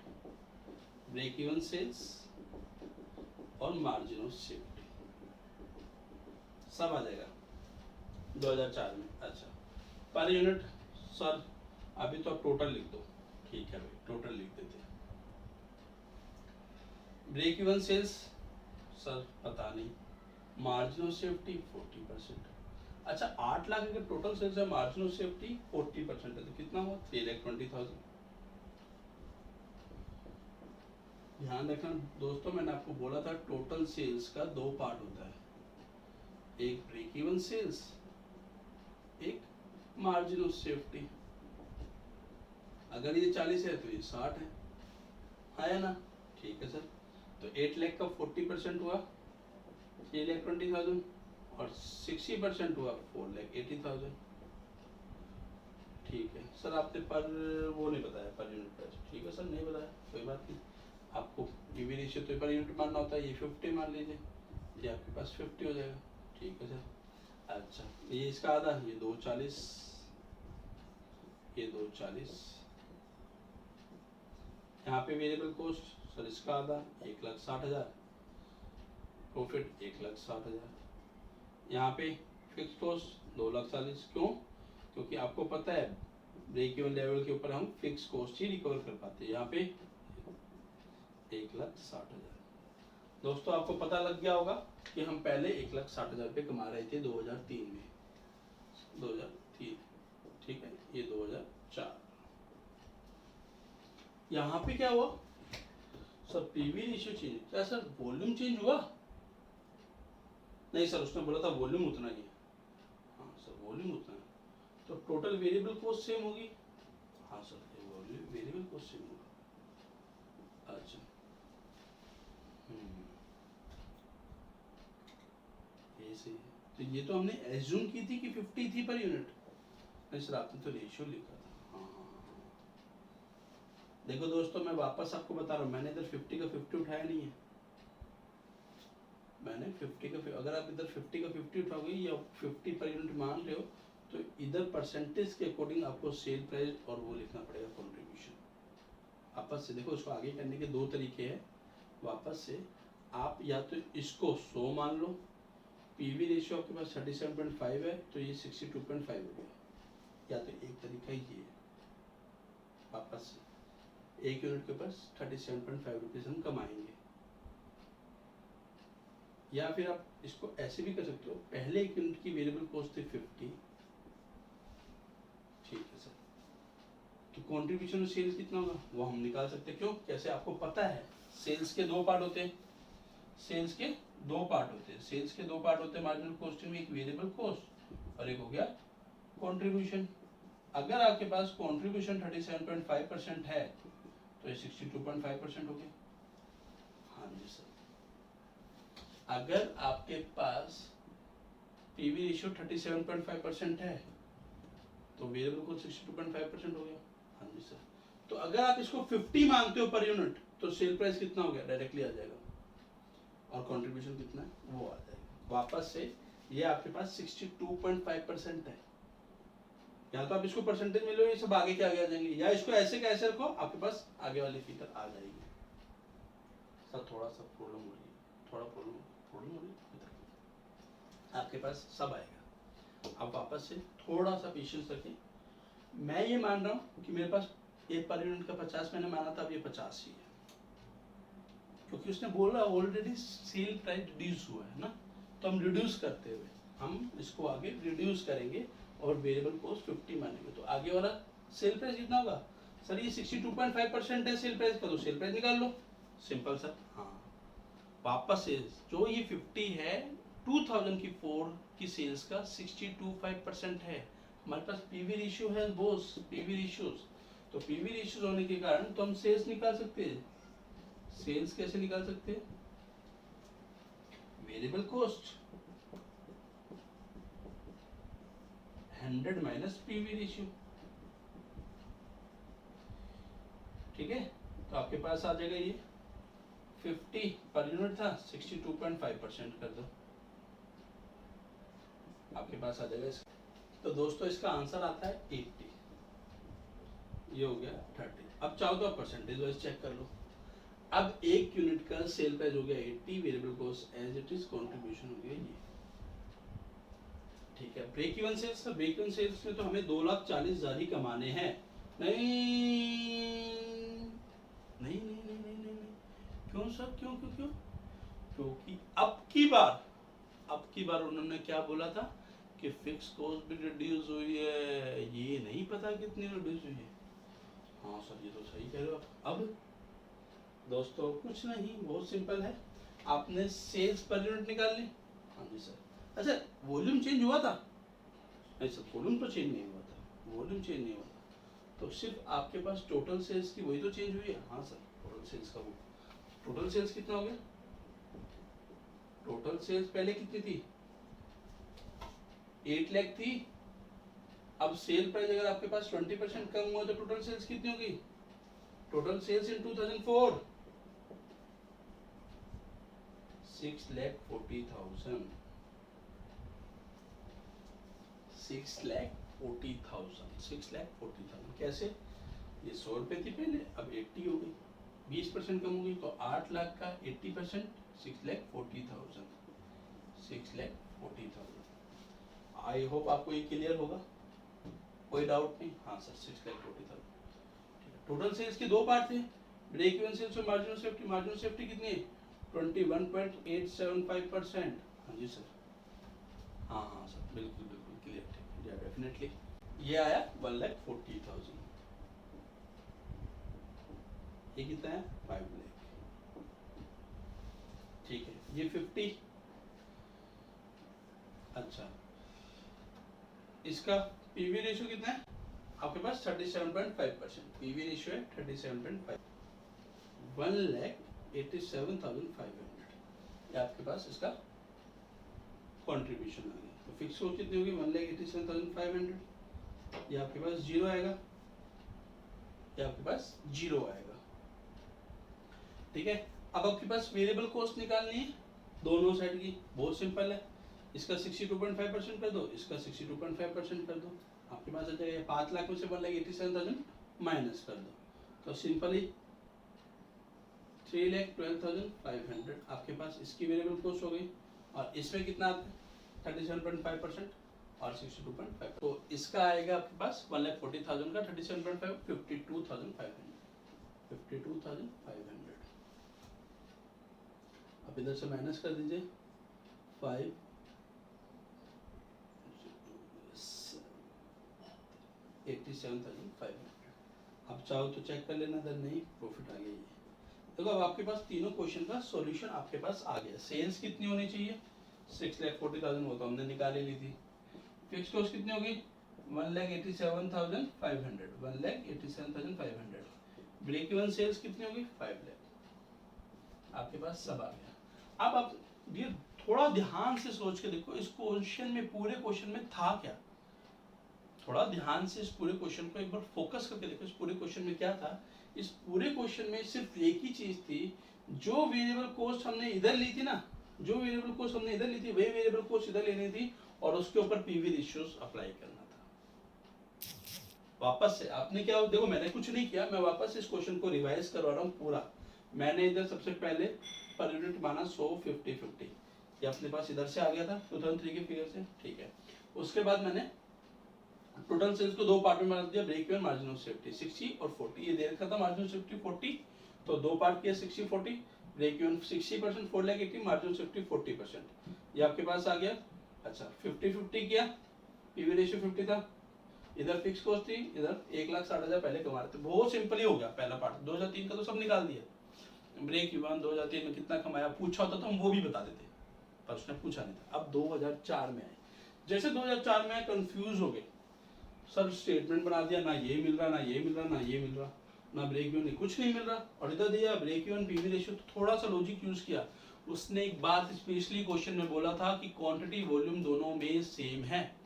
ब्रेक इवन सेल्स और मार्जिन ऑफ सेफ्टी सब आ जाएगा 2004 में. अच्छा, पर यूनिट सर अभी तो आप टोटल लिख दो. ठीक है भाई, टोटल लिख देते हैं. ब्रेक इवन सेल्स सर पता नहीं. Margin of safety 40%. अच्छा, 8 लाख अगर टोटल सेल्स है, मार्जिन ऑफ सेफ्टी 40% है, तो कितना हुआ? 3,20,000. ध्यान रखना दोस्तों, मैंने आपको बोला था टोटल सेल्स का 2 पार्ट होता है. एक ब्रेक इवन सेल्स, एक मार्जिन ऑफ सेफ्टी. अगर ये 40 है तो ये 60 है ना? ठीक है सर. तो 8 लाख का 40% हुआ 3,20,000 और 60% हुआ 4,80,000. ठीक है सर, आपने पर वो नहीं बताया पर यूनिट प्राइस. ठीक है सर, नहीं बताया, कोई बात नहीं. आपको पीवी रेशियो तो पर यूनिट मानना होता है. ये 50 मान लीजिए, ये आपके पास 50 हो जाएगा. ठीक है सर. अच्छा, ये इसका आधा, ये 240, ये 240. यहाँ पे वेरिएबल कॉस्ट सर इसका आधा 1,60,000. प्रॉफिट 1,60,000. यहाँ पे फिक्स कॉस्ट 2,40,000. क्यों? क्योंकि आपको पता है ब्रेक इवन लेवल के ऊपर हम फिक्स कॉस्ट ही रिकवर कर पाते हैं. यहाँ पे 1,60,000. दोस्तों आपको पता लग गया होगा कि हम पहले 1,60,000 रुपये कमा रहे थे 2003 में. 2003, ठीक है, ये 2004. यहाँ पे क्या हुआ सर? PV ratio change. क्या सर वॉल्यूम चेंज हुआ? नहीं सर, उसने बोला था वॉल्यूम उतना ही है। हाँ सर, वॉल्यूम उतना है, तो टोटल वेरिएबल कॉस्ट सेम होगी। हाँ sir, volume variable cost same होगा। अच्छा, ये सही है। तो ये तो हमने एज्यूम की थी कि 50 थी पर यूनिट। नहीं सर, आपने तो रेशियो लिखा था। हाँ हाँ हाँ। देखो दोस्तों, मैं वापस आपको बता रहा हूँ, मैंने इधर 50 का 50 उठाया नहीं है। मैंने 50 का, अगर आप इधर 50 का 50 उठाओगे या 50 पर यूनिट मान रहे हो, तो इधर परसेंटेज के अकॉर्डिंग आपको सेल प्राइस और वो लिखना पड़ेगा कंट्रीब्यूशन। वापस से देखो, उसको आगे करने के दो तरीके हैं। वापस से आप या तो इसको 100 मान लो, पीवी रेशियो आपके पास 37.5 है, तो ये 62.5 हो गया। या तो एक तरीका ही ये है, वापस से एक यूनिट के पास 37.5 रुपीज हम कमाएंगे। या फिर आप इसको ऐसे भी कर सकते हो, पहले एक यूनिट की वेरिएबल कॉस्ट थी 50, ठीक है सर, तो कंट्रीब्यूशन और सेल्स कितना होगा वो हम निकाल सकते हैं। क्यों, कैसे, आपको पता है सेल्स के दो पार्ट होते हैं। सेल्स के दो पार्ट होते हैं, सेल्स के दो पार्ट होते हैं मार्जिनल कॉस्टिंग में, एक वेरिएबल कॉस्ट और एक हो गया कंट्रीब्यूशन। अगर आपके पास कंट्रीब्यूशन 37.5% है तो ये 62.5% हो गया। हाँ जी सर, अगर आपके पास पीवी रेशियो 37.5% है तो वेरिएबल कॉस्ट 62.5% हो गया। हाँ जी सर, तो अगर आप इसको 50 मांगते हो पर यूनिट, तो सेल प्राइस कितना हो गया, डायरेक्टली आ जाएगा, और कंट्रीब्यूशन कितना है वो आ जाएगा। वापस से ये आपके पास 62.5% है। या तो आप इसको परसेंटेज में लो, ये सब आगे के आगे आ जाएंगे, या इसको ऐसे का ऐसे रखो, आपके पास आगे वाली फिगर आ जाएगी। सर थोड़ा सा प्रॉब्लम हो रही है, थोड़ा प्रॉब्लम हो रही है, आपके पास सब आएगा। आप वापस से थोड़ा सा पेशेंस रखें। मैं ये मान रहा हूँ कि मेरे पास एक पर यूनिट का 50 मैंने माना था, अब ये 50 ही है, क्योंकि उसने बोला ऑलरेडी सेल प्राइस रिड्यूस हुआ है ना, तो हम रिड्यूस करते हुए हम इसको आगे रिड्यूस करेंगे और वेरिएबल कॉस्ट 50 मानेंगे, तो आगे वाला सेल प्राइस कितना होगा। सर ये 62.5% है सेल प्राइस का, तो सेल प्राइस निकाल लो, सिंपल सर। हाँ, वापस से जो ये 50 है 2004 की सेल्स का 62.5% है। हमारे पास पीवी रेशियो है बोस, पीवी रेशियोज, तो पीवी रेशियोज होने के कारण तो हम सेल्स निकाल सकते हैं। सेल्स कैसे निकाल सकते हैं, variable cost 100 minus PV ratio, ठीक है। तो आपके पास आ जाएगा ये 50 पर यूनिट था, 62.5% कर दो, आपके पास आ जाएगा इसका। तो दोस्तों इसका आंसर आता है 80, ये हो गया 30। अब चाहो तो आप परसेंटेज वाइज चेक कर लो। अब एक यूनिट का सेल प्राइस हो गया 80, variable cost as it is, contribution हो गया ये, ठीक है। Break even sales, break even sales में तो हमें 2,40,000 ही कमाने हैं। नहीं नहीं नहीं नहीं नहीं नहीं, नहीं। क्यों सर, क्यों क्यों क्यों, क्योंकि अब की बार उन्होंने क्या बोला था कि फिक्स कॉस्ट भी रिड्यूस हुई है, ये नहीं पता कितनी रिड्यूस हुई है। हाँ सर, ये तो सही कह रहे हो आप। अब दोस्तों कुछ नहीं, बहुत सिंपल है, आपने सेल्स पर यूनिट निकाल ली। हाँ जी सर। अच्छा, वॉल्यूम चेंज हुआ था, नहीं सर वॉल्यूम तो चेंज नहीं हुआ था, वॉल्यूम चेंज नहीं हुआ था, तो सिर्फ आपके पास टोटल सेल्स की वही तो चेंज हुई है। हाँ सर, टोटल सेल्स का वो, टोटल सेल्स कितना हो गया, टोटल सेल्स पहले कितनी थी, 8 लाख थी। अब सेल प्राइस अगर आपके पास 20% कम हुआ तो टोटल सेल्स कितनी होगी, टोटल सेल्स इन 2004 6,40,000, 6,40,000। कैसे, ये 100 रुपए थी पहले, अब 80 हो गई, 20% कम हो गई, तो 8 लाख का 80% 6,40,000, 6,40,000। आई होप आपको ये क्लियर होगा, कोई डाउट नहीं। हाँ सर, 6,40,000। टोटल सेल्स के दो पार्ट थे, ब्रेक इवन सेल्स और मार्जिनल सेफ्टी। मार्जिनल सेफ्टी कितनी है, 21.875%। हाँ जी सर, हाँ हाँ सर, बिल्कुल बिल्कुल क्लियर, ठीक है, डेफिनेटली। ये आया 1,40,000, ये कितना है 5 लाख, ठीक है। ये 50 अच्छा, इसका पीवी रेशियो कितना है आपके पास 37.5%, पीवी रेशियो है 37.5, 1,87,500 ये आपके पास इसका कंट्रीब्यूशन आ गया। तो फिक्स कॉस्ट कितनी होगी 1,87,500, ये आपके पास जीरो आएगा, ये आपके पास जीरो आएगा। ठीक है, अब आपके पास वेरिएबल कॉस्ट निकालनी है दोनों साइड की, बहुत सिंपल है। इसका 62.5% कर दो, इसका 62.5% कर दो, आपके पास आ जाएगा 5 लाख में से 1,87,000 माइनस कर दो, तो सिंपली 3,12,500 आपके पास इसकी वेरिएबल कॉस्ट हो गई। और इसमें कितना आता है 37.5% और 62.5, तो इसका आएगा आपके पास 1,40,000 का 37.5 52,500। अब इधर से माइनस कर दीजिए 5 87,500। अब चाहो तो चेक कर लेना, अगर नहीं प्रॉफिट आ गया। ये देखो अब आपके पास तीनों क्वेश्चन का सॉल्यूशन आपके पास आ गया। सेल्स कितनी होनी चाहिए 6,40,000, वो तो हमने निकाल ही ली थी। फिक्स कॉस्ट कितनी होगी 1,87,500, 1,87,500। ब्रेक इवन सेल्स कितनी होगी 5 लाख, आपके पास सब आ गया। अब आप ये थोड़ा ध्यान से सोच के देखो, इस क्वेश्चन में, पूरे क्वेश्चन में था क्या, थोड़ा ध्यान से इस पूरे क्वेश्चन को एक बार फोकस करके देखो। इस पूरे क्वेश्चन में क्या था, इस पूरे क्वेश्चन में सिर्फ एक ही चीज थी, जो वेरिएबल कॉस्ट हमने इधर ली थी ना, जो वेरिएबल कॉस्ट हमने इधर ली थी वही वेरिएबल कॉस्ट इधर लेनी थी और उसके ऊपर पीवी रेशियोज अप्लाई करना था। वापस से आपने क्या देखो, मैंने कुछ नहीं किया, मैं वापस इस क्वेश्चन को रिवाइज करवा रहा हूँ पूरा। मैंने इधर सबसे पहले पर यूनिट माना 100 50 50, ये अपने पास इधर से आ गया था 2003 के फिगर से, ठीक है। उसके बाद मैंने टोटल सेल्स को दो पार्ट में बना दिया, break even margin of safety 60 और 40, ये दे रखा था मार्जिन ऑफ सेफ्टी 40, तो दो पार्ट किया 60 40, break even 60%, 4,80,000, margin of safety 40%, ये आपके पास आ गया। अच्छा 50 50 किया, पीवी रेशियो 50 था, इधर फिक्स कॉस्ट थी, इधर 1,60,000 पहले कमा रहे थे, बहुत सिंपल ही हो गया पहला पार्ट। 2003 का तो सब निकाल दिया, ब्रेक इवन 2003 में कितना कमाया पूछा होता तो हम वो भी बता देते, पर उसने पूछा नहीं था। अब 2004 में आए, जैसे 2004 में कंफ्यूज हो गए, सर स्टेटमेंट बना दिया, ना ये मिल रहा, ना ये मिल रहा, ना ये मिल रहा, ना ब्रेक इवन, कुछ नहीं मिल रहा, और इधर दिया ब्रेक इवन पीवी रेशियो, तो थोड़ा सा लॉजिक यूज किया। उसने एक बात स्पेशली क्वेश्चन में बोला था कि क्वांटिटी वॉल्यूम दोनों में सेम है।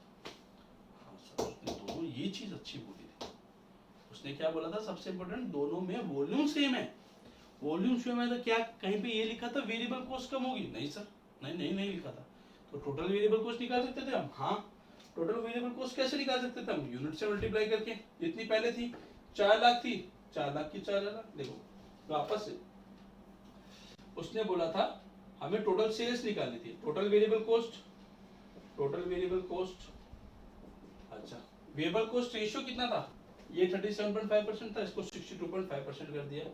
हाँ सर, उसने दोनों ये चीज अच्छी बोली थी। उसने क्या बोला था, सबसे इंपॉर्टेंट, दोनों में वॉल्यूम सेम है। वॉल्यूम सेम है तो क्या कहीं पे ये लिखा था वेरिएबल कॉस्ट कम होगी? नहीं सर, नहीं लिखा था। तो टोटल वेरिएबल कॉस्ट निकाल सकते थे हम, हाँ। टोटल वेरिएबल कॉस्ट कैसे निकाल सकते थे हम? यूनिट से मल्टीप्लाई करके। जितनी पहले थी 4 लाख थी, 4 लाख की 4 लाख। देखो वापस से उसने बोला था हमें टोटल सेल्स निकालनी थी, टोटल वेरिएबल कॉस्ट, अच्छा वेरिएबल कॉस्ट रेशियो कितना था, ये 37.5% था, इसको 62.5% कर दिया,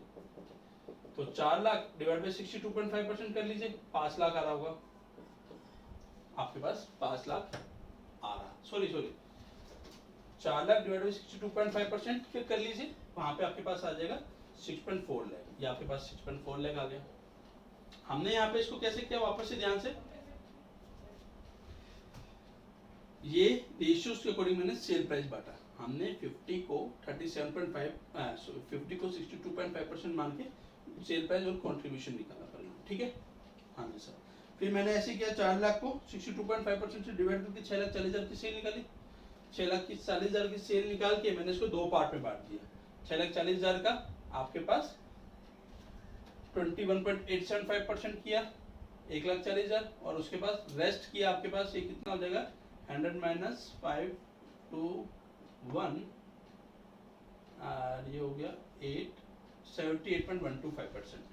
तो 4 लाख डिवाइड बाय 62.5% कर लीजिए, 5 लाख आ रहा होगा आपके पास, 5 लाख आ रहा, सॉरी 4 लाख डिवाइड बाय 62.5% फिर कर लीजिए, वहां पे आपके पास आ जाएगा 6.4 लाख, ये आपके पास 6.4 लाख आ गया। हमने यहाँ पे इसको कैसे किया, वापस से ध्यान से, ये रेशियोज के अकॉर्डिंग मैंने सेल प्राइस बांटा। हमने 50 को 62.5% मान के सेल प्राइस और कंट्रीब्यूशन निकाला परिणाम, ठीक है। हाँ जी सर, फिर मैंने ऐसे किया, 4 लाख को 62.5% से डिवाइड करके 6,40,000 की सेल निकाली, 6,40,000 की सेल निकाल के मैंने इसको दो पार्ट में बांट दिया। 6,40,000 का आपके पास 21.875% किया, 1,40,000, और उसके बाद रेस्ट किया आपके पास, ये कितना हो जाएगा 100 माइनस 5 to 1, और ये हो गया 78.125%।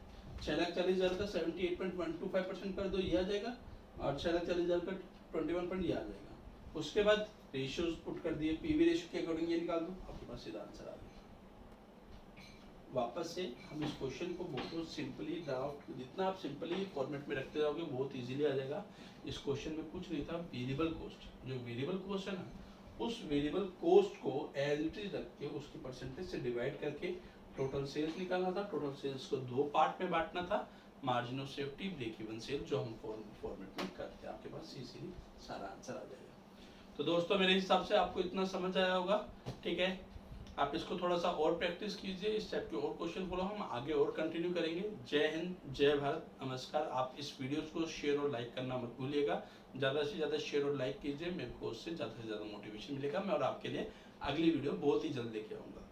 6,40,000 का 78.125% कर दो, ये आ जाएगा, और 6,40,000 का 21 ये आ जाएगा। उसके बाद रेशियोज पुट कर दिए, पीवी रेशियो के अकॉर्डिंग ये निकाल दो, आपके पास सीधा आंसर आ गया। वापस से हम इस क्वेश्चन को बहुत सिंपली ड्राफ्ट, जितना आप सिंपली फॉर्मेट में रखते जाओगे बहुत इजीली आ जाएगा। इस क्वेश्चन में कुछ नहीं था, वेरिएबल कॉस्ट, जो वेरिएबल कॉस्ट है ना, उस वेरिएबल कॉस्ट को एज इट इज रख के उसकी परसेंटेज से डिवाइड करके टोटल सेल्स निकालना था। टोटल सेल्स को दो पार्ट में बांटना था, margin of safety, break even sale, जो हम फॉर्मेट में करते हैं। आपके पास इजीली सारा आंसर आ जाएगा। तो दोस्तों मेरे हिसाब से आपको इतना समझ आया होगा, ठीक है। आप इसको थोड़ा सा और प्रैक्टिस कीजिए, इस टाइप के और क्वेश्चन को हम आगे और कंटिन्यू करेंगे। जय हिंद, जय भारत, नमस्कार। आप इस वीडियो को शेयर और लाइक करना मत भूलिएगा। ज़्यादा से ज़्यादा शेयर और लाइक कीजिए, मेरे को उससे ज़्यादा से ज़्यादा मोटिवेशन मिलेगा। मैं और आपके लिए अगली वीडियो बहुत ही जल्द लेके आऊँगा।